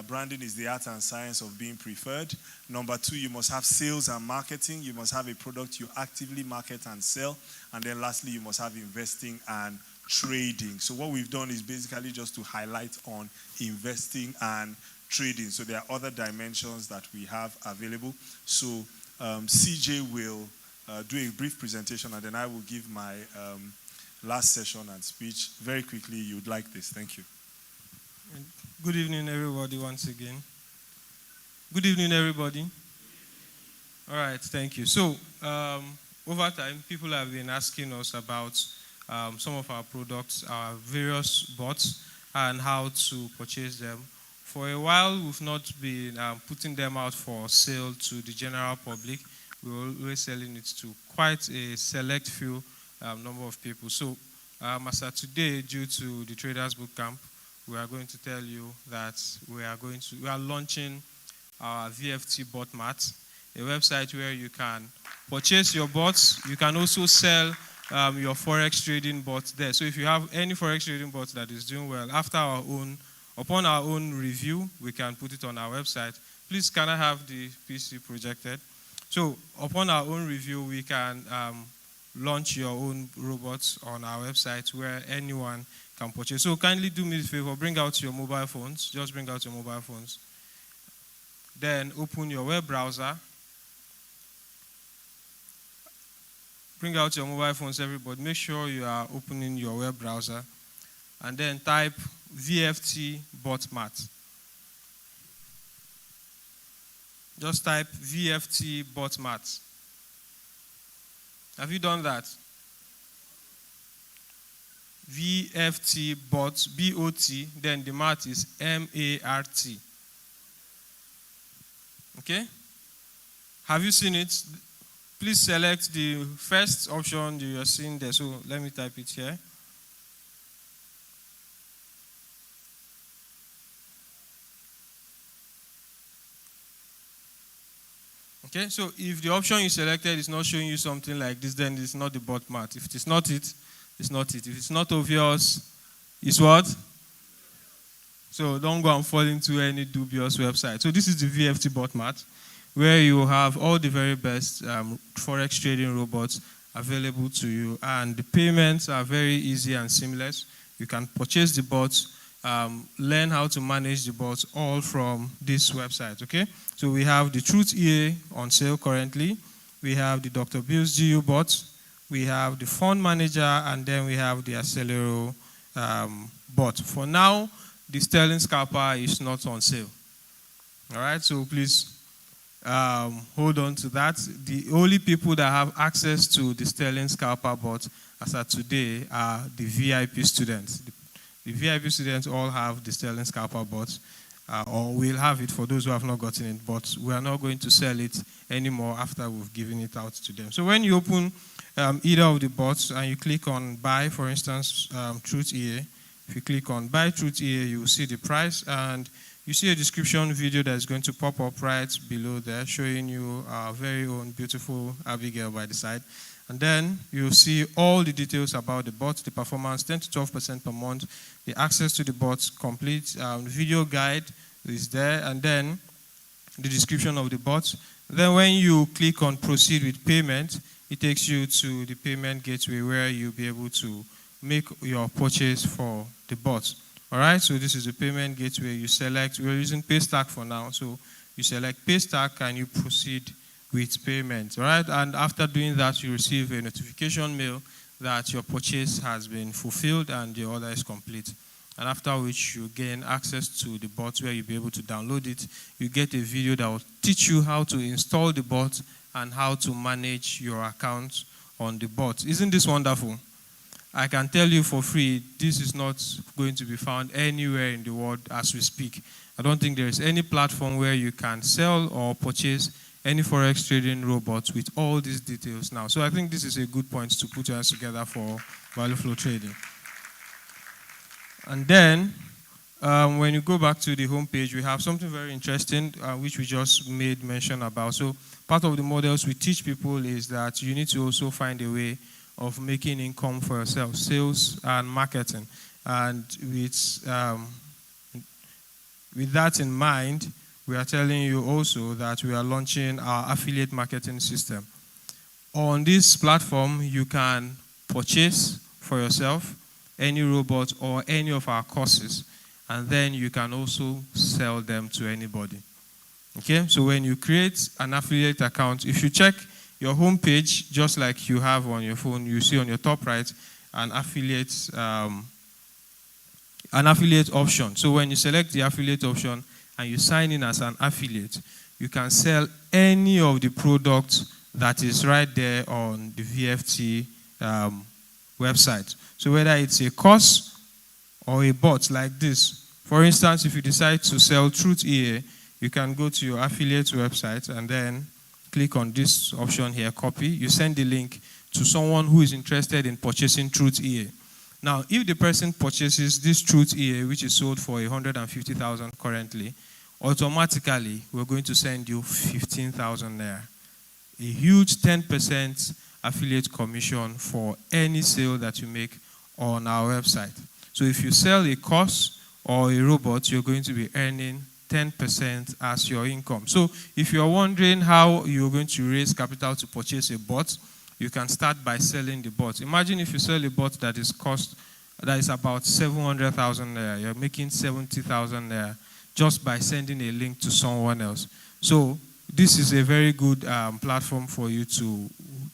Branding is the art and science of being preferred. Number 2, you must have sales and marketing. You must have a product you actively market and sell. And then lastly, you must have investing and trading. So what we've done is basically just to highlight on investing and trading. So there are other dimensions that we have available. So CJ will do a brief presentation, and then I will give my last session and speech. Very quickly, you'd like this. Thank you. Good evening, everybody, once again. Good evening, everybody. All right, thank you. So, over time, people have been asking us about some of our products, our various bots, and how to purchase them. For a while, we've not been putting them out for sale to the general public. We're always selling it to quite a select few number of people. So, as of today, due to the Traders Bootcamp, we are going to tell you that we are launching our VFT bot mat, a website where you can purchase your bots. You can also sell your Forex trading bots there. So if you have any Forex trading bot that is doing well, upon our own review, we can put it on our website. Please, can I have the PC projected? So upon our own review, we can launch your own robots on our website where anyone can purchase. So kindly do me a favor, bring out your mobile phones. Just bring out your mobile phones. Then open your web browser. Bring out your mobile phones, everybody. Make sure you are opening your web browser. And then type VFT botmat. Just type VFT botmat. Have you done that? VFT bot, B-O-T, then the mat is M-A-R-T. Okay? Have you seen it? Please select the first option you are seeing there. So let me type it here. Okay, so if the option you selected is not showing you something like this, then it's not the bot mat. If it's not it, it's not it. If it's not obvious, it's what? So don't go and fall into any dubious website. So this is the VFT bot mat, where you have all the very best Forex trading robots available to you. And the payments are very easy and seamless. You can purchase the bots, learn how to manage the bots, all from this website, okay? So we have the Truth EA on sale currently. We have the Dr. Bill's GU bot. We have the Fund Manager, and then we have the Accelero bot. For now, the Sterling Scalper is not on sale. All right, so please hold on to that. The only people that have access to the Sterling Scalper bot as of today are the VIP students. The VIP students all have the Sterling Scalper bot, or will have it for those who have not gotten it, but we are not going to sell it anymore after we've given it out to them. So when you open either of the bots and you click on buy, for instance, Truth EA, if you click on buy Truth EA, you will see the price, and you see a description video that is going to pop up right below there, showing you our very own beautiful Abigail by the side. And then you'll see all the details about the bot, the performance, 10 to 12% per month, the access to the bot, complete video guide is there, and then the description of the bot. Then when you click on proceed with payment, it takes you to the payment gateway where you'll be able to make your purchase for the bot. All right, so this is the payment gateway. You select, we're using Paystack for now, so you select Paystack and you proceed with payment. All right, and after doing that, you receive a notification mail that your purchase has been fulfilled and the order is complete. And after which you gain access to the bot where you'll be able to download it. You get a video that will teach you how to install the bot and how to manage your account on the bot. Isn't this wonderful? I can tell you for free, this is not going to be found anywhere in the world as we speak. I don't think there is any platform where you can sell or purchase any Forex trading robot with all these details now. So I think this is a good point to put your hands together for value flow trading. And then, when you go back to the home page, we have something very interesting, which we just made mention about. So part of the models we teach people is that you need to also find a way of making income for yourself, sales and marketing. And with that in mind, we are telling you also that we are launching our affiliate marketing system. On this platform, you can purchase for yourself any robot or any of our courses, and then you can also sell them to anybody. Okay, so when you create an affiliate account, if you check your home page, just like you have on your phone, you see on your top right an affiliate option. So when you select the affiliate option and you sign in as an affiliate, you can sell any of the products that is right there on the VFT website. So whether it's a course or a bot like this. For instance, if you decide to sell Truth EA, you can go to your affiliate website and then click on this option here, copy. You send the link to someone who is interested in purchasing Truth EA. Now, if the person purchases this Truth EA, which is sold for 150,000 currently, automatically we're going to send you 15,000 naira. A huge 10% affiliate commission for any sale that you make on our website. So if you sell a course or a robot, you're going to be earning 10% as your income. So if you're wondering how you're going to raise capital to purchase a bot, you can start by selling the bot. Imagine if you sell a bot that is about 700,000 naira. You're making 70,000 naira just by sending a link to someone else. So this is a very good platform for you to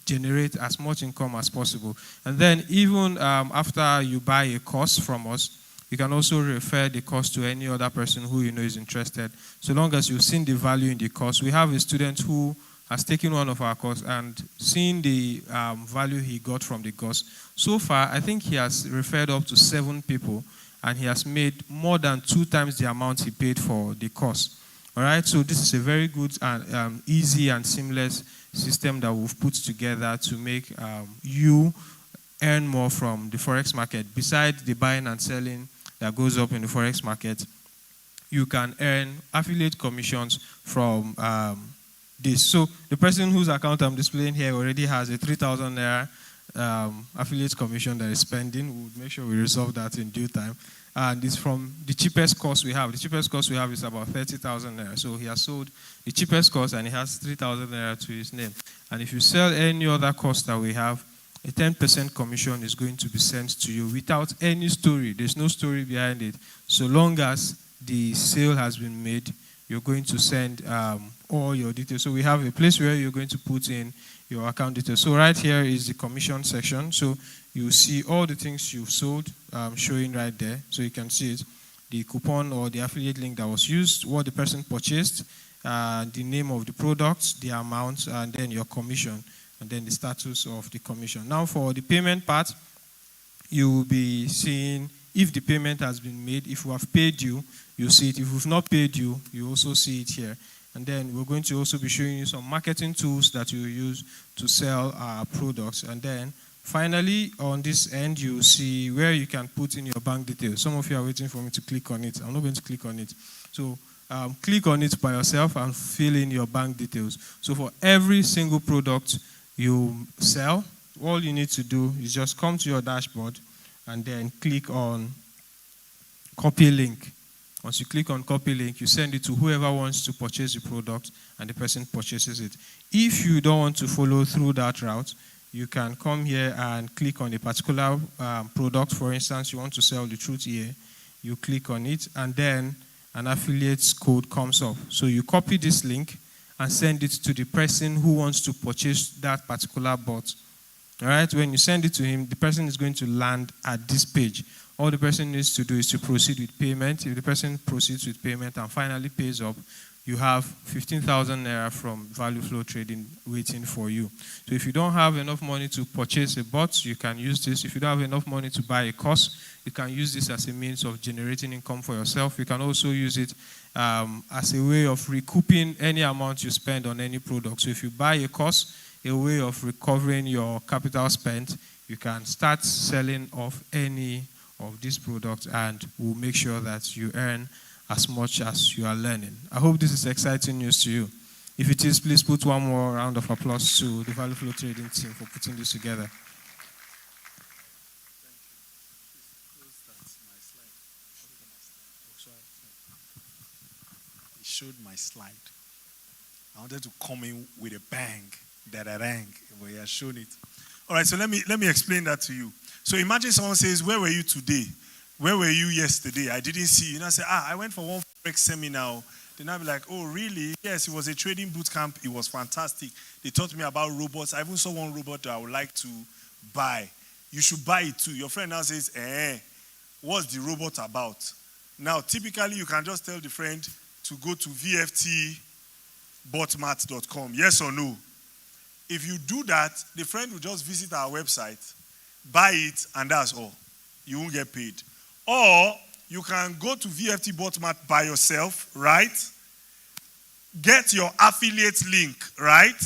generate as much income as possible. And then even after you buy a course from us, you can also refer the course to any other person who you know is interested. So long as you've seen the value in the course. We have a student who has taken one of our courses and seen the value he got from the course. So far, I think he has referred up to 7 people, and he has made more than 2 times the amount he paid for the course. All right, so this is a very good and easy and seamless system that we've put together to make you earn more from the Forex market. Besides the buying and selling that goes up in the Forex market, you can earn affiliate commissions from this. So the person whose account I'm displaying here already has a 3,000 naira affiliate commission that is pending. We'll make sure we resolve that in due time. And it's from the cheapest course we have. The cheapest course we have is about 30,000 naira. So he has sold the cheapest course and he has 3,000 naira to his name. And if you sell any other course that we have, a 10% commission is going to be sent to you without any story. There's no story behind it. So long as the sale has been made, you're going to send all your details. So we have a place where you're going to put in your account details. So right here is the commission section. So you see all the things you've sold showing right there. So you can see it. the coupon or the affiliate link that was used, what the person purchased, the name of the product, the amount, and then your commission, and then the status of the commission. Now for the payment part, you will be seeing if the payment has been made. If we have paid you, you see it. If we've not paid you, you also see it here. And then we're going to also be showing you some marketing tools that you use to sell our products. And then finally, on this end, you see where you can put in your bank details. Some of you are waiting for me to click on it. I'm not going to click on it. So click on it by yourself and fill in your bank details. So for every single product you sell, all you need to do is just come to your dashboard and then click on copy link. Once you click on copy link, you send it to whoever wants to purchase the product, and the person purchases it. If you don't want to follow through that route, you can come here and click on a particular product. For instance, you want to sell the truth here. You click on it, and then an affiliate code comes up. So you copy this link and send it to the person who wants to purchase that particular bot. All right? When you send it to him, the person is going to land at this page. All the person needs to do is to proceed with payment. If the person proceeds with payment and finally pays up, you have 15,000 naira from Value Flow Trading waiting for you. So if you don't have enough money to purchase a bot, you can use this. If you don't have enough money to buy a course, you can use this as a means of generating income for yourself. You can also use it as a way of recouping any amount you spend on any product. So if you buy a course, a way of recovering your capital spent, you can start selling off any of these products, and we'll make sure that you earn as much as you are learning. I hope this is exciting news to you. If it is, please put one more round of applause to the Value Flow Trading team for putting this together. He showed my slide. I wanted to come in with a bang, that I rang, but he has shown it. All right, so let me explain that to you. So imagine someone says, where were you today? Where were you yesterday? I didn't see you. And I say, I went for one Forex seminar. Then I'll be like, oh, really? Yes, it was a trading bootcamp. It was fantastic. They taught me about robots. I even saw one robot that I would like to buy. You should buy it too. Your friend now says, what's the robot about? Now, typically, you can just tell the friend to go to vftbotmat.com. Yes or no? If you do that, the friend will just visit our website, buy it, and that's all. You won't get paid. Or you can go to VFT Botmat by yourself, right? Get your affiliate link, right?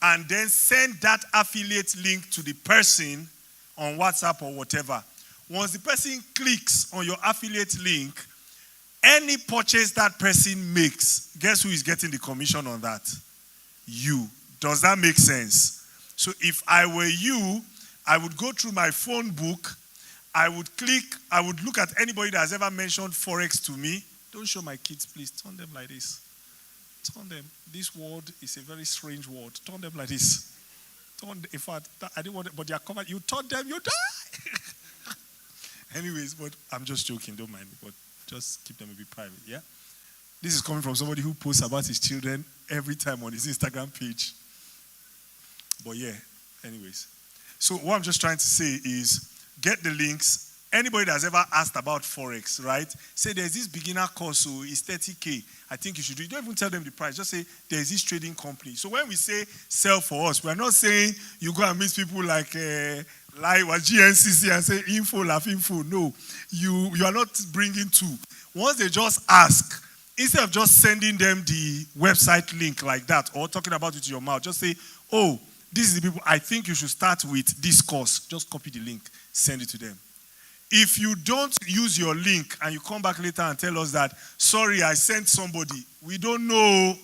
And then send that affiliate link to the person on WhatsApp or whatever. Once the person clicks on your affiliate link, any purchase that person makes, guess who is getting the commission on that? You. Does that make sense? So if I were you, I would go through my phone book. I would look at anybody that has ever mentioned Forex to me. Don't show my kids, please. Turn them like this. Turn them. This word is a very strange word. Turn them like this. In fact, I didn't want it, but they are covered. You turn them, you die. Anyways, but I'm just joking. Don't mind me, but just keep them a bit private, yeah? This is coming from somebody who posts about his children every time on his Instagram page. But yeah, anyways. So what I'm just trying to say is, get the links. Anybody that's ever asked about Forex, right? Say there's this beginner course, so it's 30K. I think you should do it. Don't even tell them the price. Just say there's this trading company. So when we say sell for us, we're not saying you go and meet people like GNCC and say info, laugh info. No, you are not bringing two. Once they just ask, instead of just sending them the website link like that or talking about it with your mouth, just say, oh, this is the people, I think you should start with this course. Just copy the link, send it to them. If you don't use your link and you come back later and tell us that, sorry, I sent somebody, we don't know.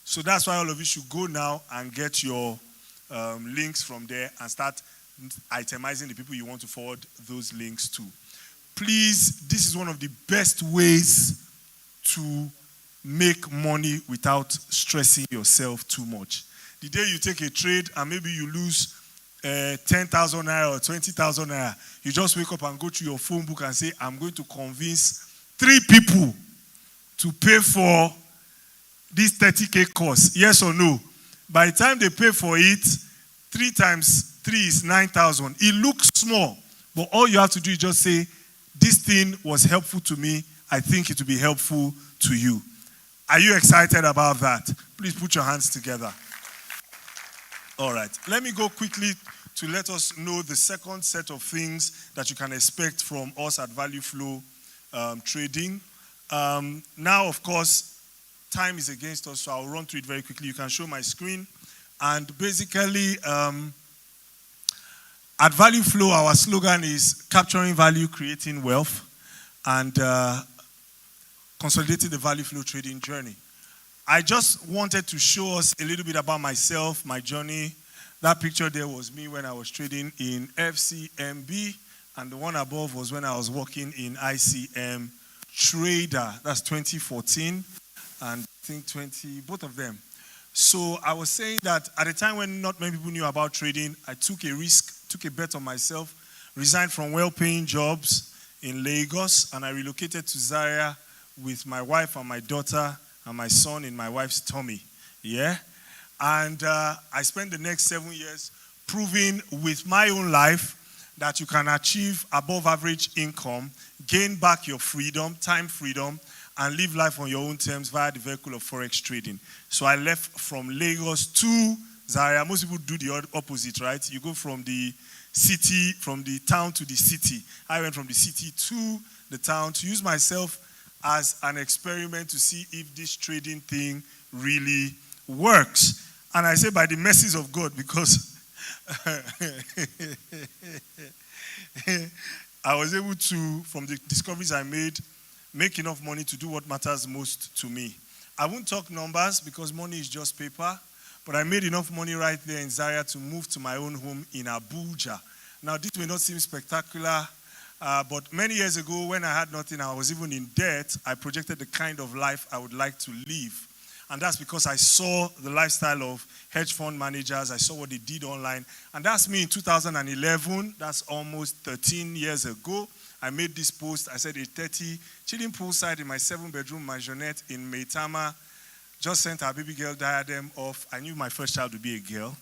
So that's why all of you should go now and get your links from there and start itemizing the people you want to forward those links to. Please, this is one of the best ways to make money without stressing yourself too much. The day you take a trade and maybe you lose 10,000 naira or 20,000 naira, you just wake up and go to your phone book and say, I'm going to convince 3 people to pay for this 30K course. Yes or no? By the time they pay for it, 3 times 3 is 9,000. It looks small, but all you have to do is just say, this thing was helpful to me. I think it will be helpful to you. Are you excited about that? Please put your hands together. All right. Let me go quickly to let us know the second set of things that you can expect from us at Value Flow Trading. Now, of course, time is against us, so I'll run through it very quickly. You can show my screen. And basically, at Value Flow, our slogan is capturing value, creating wealth, and consolidating the Value Flow trading journey. I just wanted to show us a little bit about myself, my journey. That picture there was me when I was trading in FCMB, and the one above was when I was working in ICM Trader. That's 2014, and I think both of them. So I was saying that at a time when not many people knew about trading, I took a risk, took a bet on myself, resigned from well-paying jobs in Lagos, and I relocated to Zaria with my wife and my daughter and my son in my wife's tummy. Yeah? And I spent the next 7 years proving with my own life that you can achieve above average income, gain back your freedom, time freedom, and live life on your own terms via the vehicle of Forex trading. So I left from Lagos to Zaria. Most people do the opposite, right? You go from the city, from the town to the city. I went from the city to the town to use myself as an experiment to see if this trading thing really works. And I say by the mercies of God, because I was able to, from the discoveries I made, make enough money to do what matters most to me. I won't talk numbers because money is just paper, but I made enough money right there in Zaria to move to my own home in Abuja. Now, this may not seem spectacular, but many years ago when I had nothing, I was even in debt, I projected the kind of life I would like to live. And that's because I saw the lifestyle of hedge fund managers. I saw what they did online. And that's me in 2011. That's almost 13 years ago. I made this post. I said, 8:30, chilling poolside in my 7-bedroom maisonette in Maitama. Just sent our baby girl diadem off. I knew my first child would be a girl,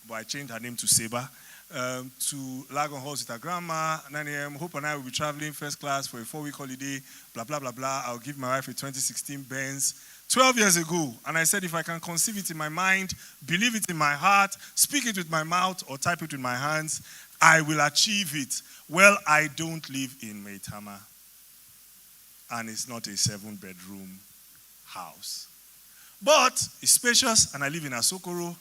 but I changed her name to Seba. To Lagon Halls with her grandma, 9 a.m. Hope and I will be traveling first class for a 4-week holiday, blah, blah, blah, blah. I'll give my wife a 2016 Benz. 12 years ago, and I said if I can conceive it in my mind, believe it in my heart, speak it with my mouth, or type it with my hands, I will achieve it. Well, I don't live in Maitama, and it's not a 7-bedroom house. But it's spacious, and I live in Asokoro,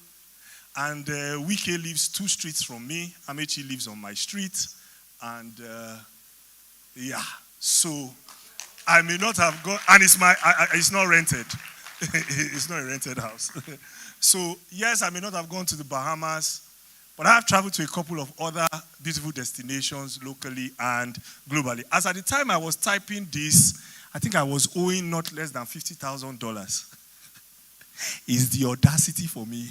and Wike lives 2 streets from me. Amechi lives on my street, and yeah, so I may not have gone, and it's not rented. It's not a rented house. So yes, I may not have gone to the Bahamas, but I have traveled to a couple of other beautiful destinations locally and globally. As at the time I was typing this, I think I was owing not less than $50,000. Is the audacity for me.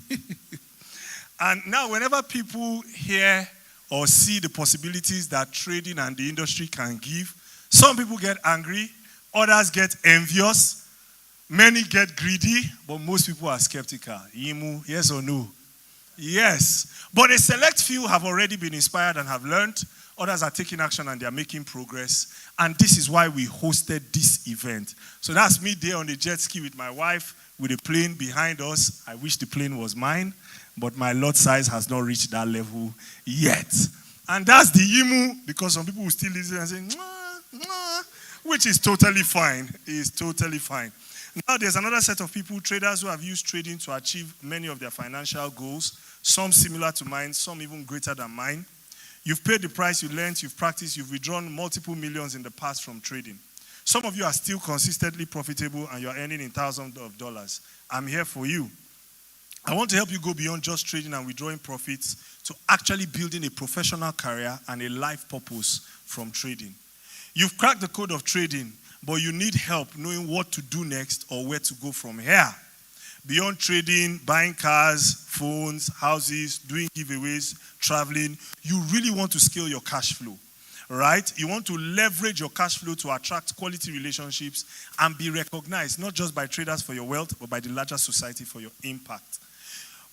And now whenever people hear or see the possibilities that trading and the industry can give, some people get angry, others get envious, many get greedy, but most people are skeptical. Yimu, yes or no? Yes. But a select few have already been inspired and have learned. Others are taking action and they are making progress. And this is why we hosted this event. So that's me there on the jet ski with my wife, with a plane behind us. I wish the plane was mine, but my lot size has not reached that level yet. And that's the Yimu, because some people will still listen and say, mwah, mwah, which is totally fine. It's totally fine. Now there's another set of people, traders, who have used trading to achieve many of their financial goals, some similar to mine, some even greater than mine. You've paid the price, you learned, you've practiced, you've withdrawn multiple millions in the past from trading. Some of you are still consistently profitable and you're earning in thousands of dollars. I'm here for you. I want to help you go beyond just trading and withdrawing profits to actually building a professional career and a life purpose from trading. You've cracked the code of trading, but you need help knowing what to do next or where to go from here. Beyond trading, buying cars, phones, houses, doing giveaways, traveling, you really want to scale your cash flow, right? You want to leverage your cash flow to attract quality relationships and be recognized, not just by traders for your wealth, but by the larger society for your impact.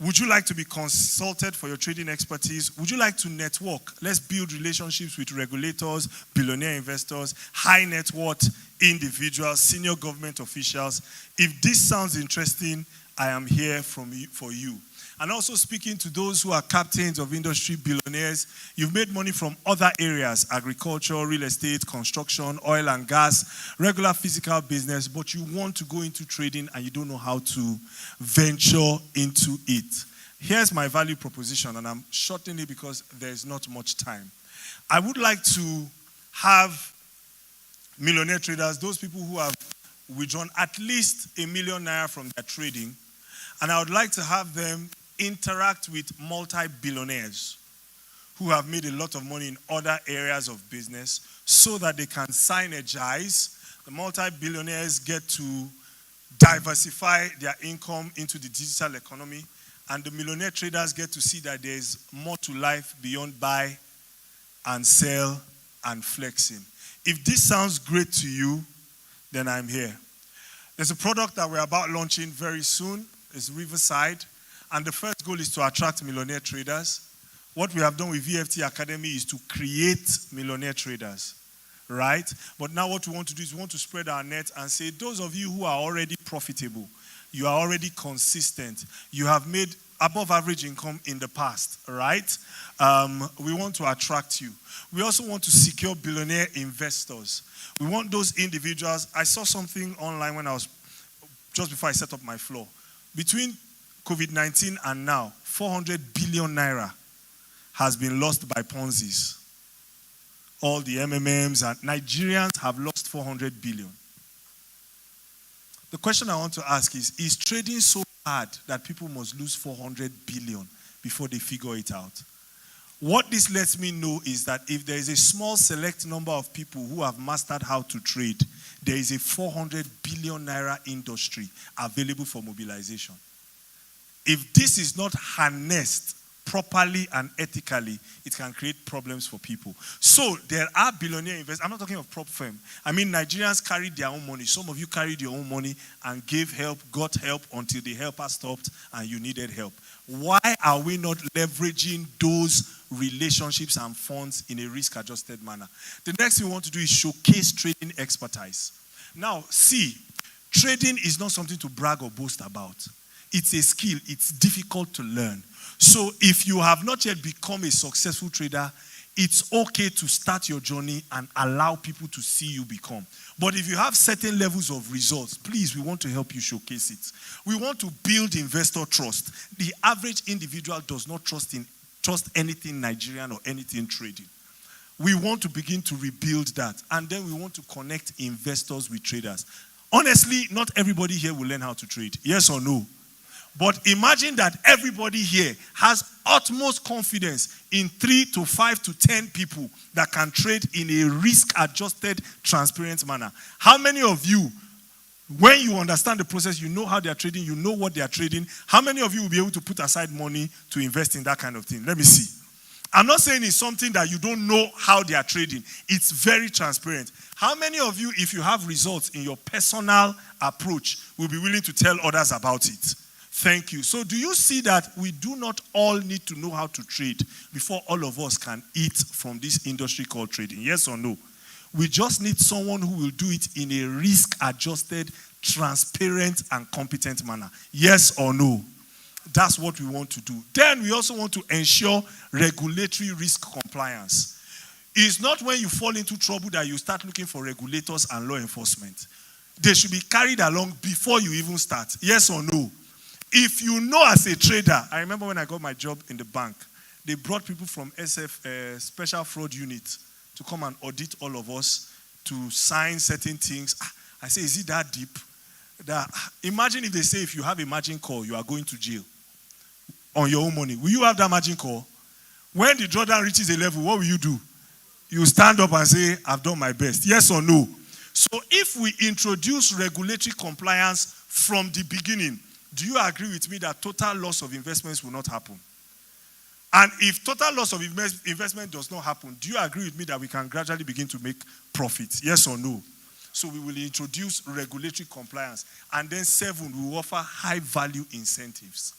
Would you like to be consulted for your trading expertise? Would you like to network? Let's build relationships with regulators, billionaire investors, high net worth individuals, senior government officials. If this sounds interesting, I am here for you. And also speaking to those who are captains of industry, billionaires. You've made money from other areas, agriculture, real estate, construction, oil and gas, regular physical business, but you want to go into trading and you don't know how to venture into it. Here's my value proposition, and I'm shortening it because there's not much time. I would like to have millionaire traders, those people who have withdrawn at least ₦1 million from their trading, and I would like to have them interact with multi-billionaires who have made a lot of money in other areas of business so that they can synergize. The multi-billionaires get to diversify their income into the digital economy, and the millionaire traders get to see that there's more to life beyond buy and sell and flexing. If this sounds great to you, then I'm here. There's a product that we're about launching very soon. It's Riverside. And the first goal is to attract millionaire traders. What we have done with VFT Academy is to create millionaire traders, right? But now what we want to do is we want to spread our net and say, those of you who are already profitable, you are already consistent, you have made above average income in the past, right? We want to attract you. We also want to secure billionaire investors. We want those individuals. I saw something online just before I set up my floor. Between COVID-19 and now, 400 billion naira has been lost by Ponzi's. All the MMMs and Nigerians have lost 400 billion. The question I want to ask is trading so hard that people must lose 400 billion before they figure it out? What this lets me know is that if there is a small select number of people who have mastered how to trade, there is a 400 billion naira industry available for mobilization. If this is not harnessed properly and ethically, it can create problems for people. So there are billionaire investors. I'm not talking of prop firm. I mean, Nigerians carried their own money. Some of you carried your own money and gave help, got help until the helper stopped and you needed help. Why are we not leveraging those relationships and funds in a risk-adjusted manner? The next thing we want to do is showcase trading expertise. Now, see, trading is not something to brag or boast about. It's a skill. It's difficult to learn. So if you have not yet become a successful trader, it's okay to start your journey and allow people to see you become. But if you have certain levels of results, please, we want to help you showcase it. We want to build investor trust. The average individual does not trust anything Nigerian or anything trading. We want to begin to rebuild that. And then we want to connect investors with traders. Honestly, not everybody here will learn how to trade. Yes or no? But imagine that everybody here has utmost confidence in 3 to 5 to 10 people that can trade in a risk-adjusted, transparent manner. How many of you, when you understand the process, you know how they are trading, you know what they are trading, how many of you will be able to put aside money to invest in that kind of thing? Let me see. I'm not saying it's something that you don't know how they are trading. It's very transparent. How many of you, if you have results in your personal approach, will be willing to tell others about it? Thank you. So do you see that we do not all need to know how to trade before all of us can eat from this industry called trading? Yes or no? We just need someone who will do it in a risk-adjusted, transparent, and competent manner. Yes or no? That's what we want to do. Then we also want to ensure regulatory risk compliance. It's not when you fall into trouble that you start looking for regulators and law enforcement. They should be carried along before you even start. Yes or no? If you know as a trader, I remember when I got my job in the bank, they brought people from SF, Special Fraud Unit, to come and audit all of us, to sign certain things. I say, is it that deep? Imagine if they say if you have a margin call, you are going to jail on your own money. Will you have that margin call? When the drawdown reaches a level, what will you do? You stand up and say, I've done my best. Yes or no? So if we introduce regulatory compliance from the beginning, do you agree with me that total loss of investments will not happen? And if total loss of investment does not happen, do you agree with me that we can gradually begin to make profits? Yes or no? So we will introduce regulatory compliance. And then 7, we will offer high value incentives.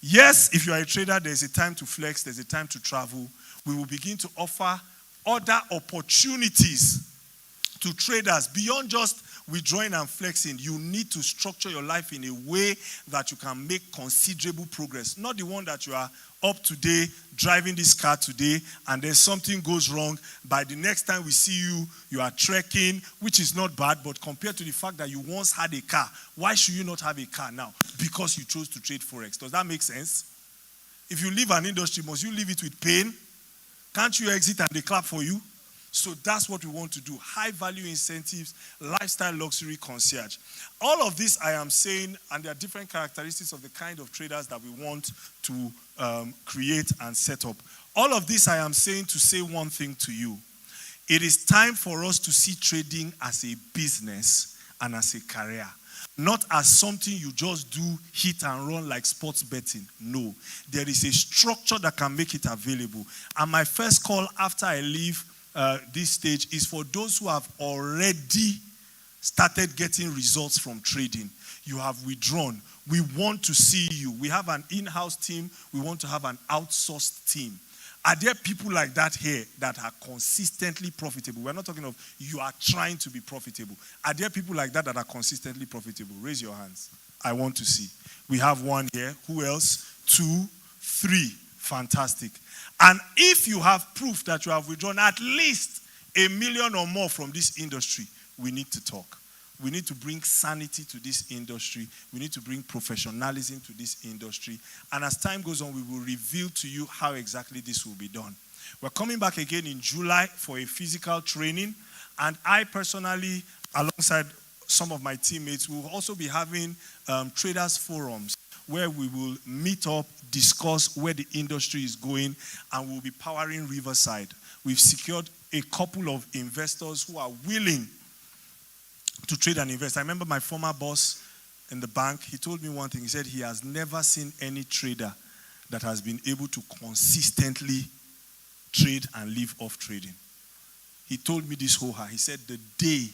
Yes, if you are a trader, there's a time to flex, there's a time to travel. We will begin to offer other opportunities to traders beyond just withdrawing and flexing. You need to structure your life in a way that you can make considerable progress. Not the one that you are up today, driving this car today, and then something goes wrong. By the next time we see you, you are trekking, which is not bad, but compared to the fact that you once had a car, why should you not have a car now? Because you chose to trade Forex. Does that make sense? If you leave an industry, must you leave it with pain? Can't you exit and they clap for you? So that's what we want to do. High value incentives, lifestyle luxury concierge. All of this I am saying, and there are different characteristics of the kind of traders that we want to create and set up. All of this I am saying to say one thing to you. It is time for us to see trading as a business and as a career. Not as something you just do, hit and run like sports betting. No. There is a structure that can make it available. And my first call after I leave this stage is for those who have already started getting results from trading. You have withdrawn. We want to see you. We have an in-house team. We want to have an outsourced team. Are there people like that here that are consistently profitable? We're not talking of you are trying to be profitable. Are there people like that that are consistently profitable? Raise your hands. I want to see. We have one here. Who else? 2, 3. Fantastic. And if you have proof that you have withdrawn at least $1 million or more from this industry, we need to talk. We need to bring sanity to this industry. We need to bring professionalism to this industry. And as time goes on, we will reveal to you how exactly this will be done. We're coming back again in July for a physical training. And I personally, alongside some of my teammates, will also be having traders forums where we will meet up, discuss where the industry is going, and we'll be powering Riverside. We've secured a couple of investors who are willing to trade and invest. I remember my former boss in the bank, he told me one thing. He said he has never seen any trader that has been able to consistently trade and live off trading. He told me this whole He said, the day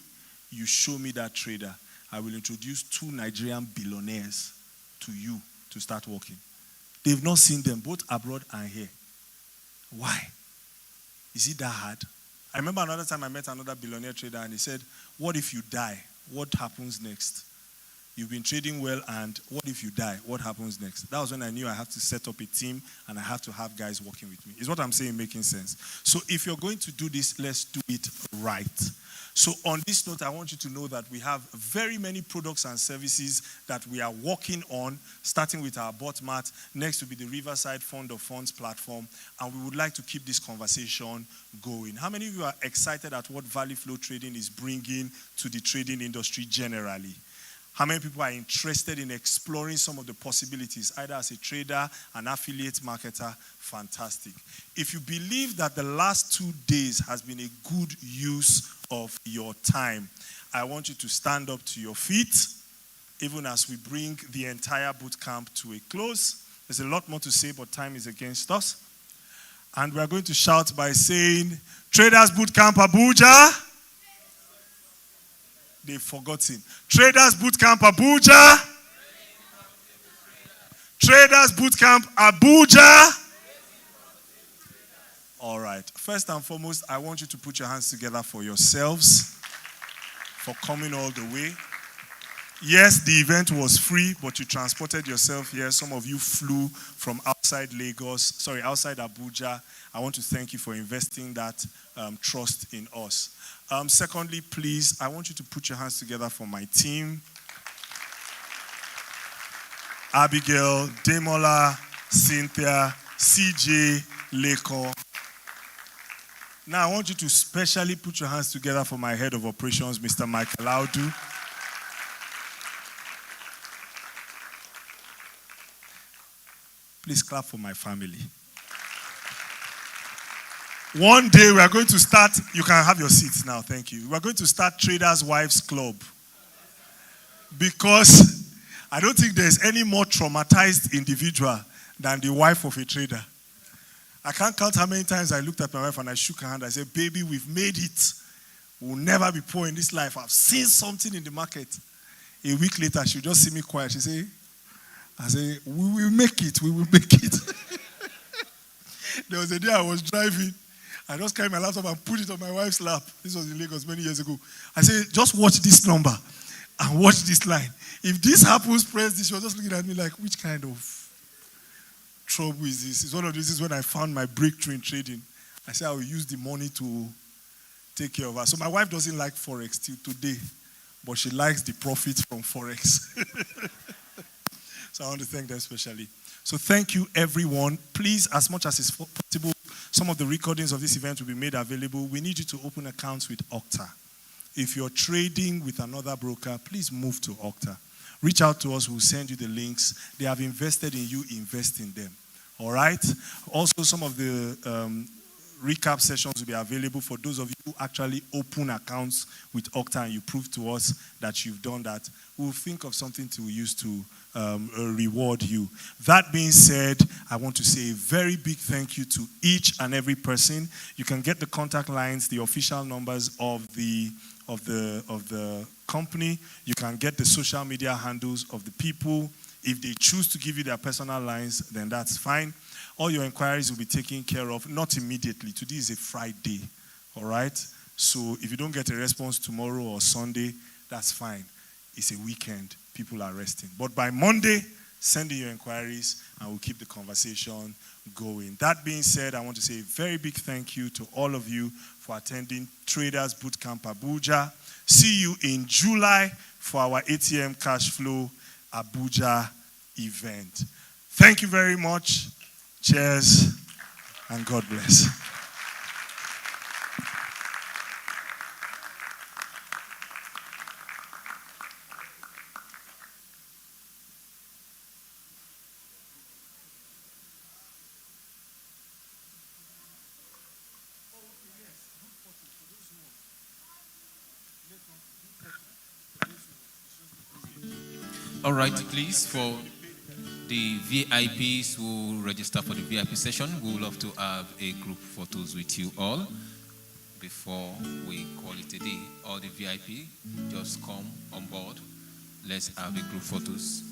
you show me that trader, I will introduce 2 Nigerian billionaires to you to start working. They've not seen them, both abroad and here. Why? Is it that hard? I remember another time I met another billionaire trader and he said, what if you die? What happens next? You've been trading well, and what if you die? What happens next? That was when I knew I have to set up a team and I have to have guys working with me. Is what I'm saying making sense? So if you're going to do this, let's do it right. So on this note, I want you to know that we have very many products and services that we are working on, starting with our bot mat. Next will be the Riverside Fund of Funds platform, and we would like to keep this conversation going. How many of you are excited at what Value Flow Trading is bringing to the trading industry generally? How many people are interested in exploring some of the possibilities, either as a trader, an affiliate marketer? Fantastic. If you believe that the last 2 days has been a good use of your time, I want you to stand up to your feet, even as we bring the entire bootcamp to a close. There's a lot more to say, but time is against us. And we are going to shout by saying, Traders Bootcamp Abuja. They've forgotten. Traders Bootcamp Abuja. Traders Bootcamp Abuja. All right. First and foremost, I want you to put your hands together for yourselves, for coming all the way. Yes, the event was free, but you transported yourself here. Some of you flew from outside outside Abuja. I want to thank you for investing that trust in us. Secondly, please, I want you to put your hands together for my team. Abigail, Demola, Cynthia, CJ, Leko. Now, I want you to specially put your hands together for my head of operations, Mr. Michael Audu. Please clap for my family. One day we are going to start, you can have your seats now, thank you. We are going to start Traders Wives Club. Because I don't think there's any more traumatized individual than the wife of a trader. I can't count how many times I looked at my wife and I shook her hand. I said, baby, we've made it. We'll never be poor in this life. I've seen something in the market. A week later, she'll just see me quiet. She'll say, I say, we will make it. We will make it. There was a day I was driving. I just carried my laptop and put it on my wife's lap. This was in Lagos many years ago. I said, just watch this number and watch this line. If this happens, press this. She was just looking at me like, which kind of trouble is this? It's one of these is when I found my breakthrough in trading. I said I will use the money to take care of her. So my wife doesn't like Forex till today, but she likes the profits from Forex. So I want to thank them especially. So thank you, everyone. Please, as much as is possible, some of the recordings of this event will be made available. We need you to open accounts with Okta. If you're trading with another broker, please move to Okta. Reach out to us. We'll send you the links. They have invested in you. Invest in them. All right? Also, some of the recap sessions will be available for those of you who actually open accounts with Okta and you prove to us that you've done that. We'll think of something to use to reward you. That being said, I want to say a very big thank you to each and every person. You can get the contact lines, the official numbers of the company. You can get the social media handles of the people. If they choose to give you their personal lines, then that's fine. All your inquiries will be taken care of, not immediately. Today is a Friday, all right? So if you don't get a response tomorrow or Sunday, that's fine. It's a weekend. People are resting. But by Monday, send in your inquiries and we'll keep the conversation going. That being said, I want to say a very big thank you to all of you for attending Traders Bootcamp Abuja. See you in July for our ATM Cash Flow Abuja event. Thank you very much. Cheers and God bless. All right, please, for the VIPs who register for the VIP session, we would love to have a group photos with you all before we call it a day. All the VIP, just come on board. Let's have a group photos.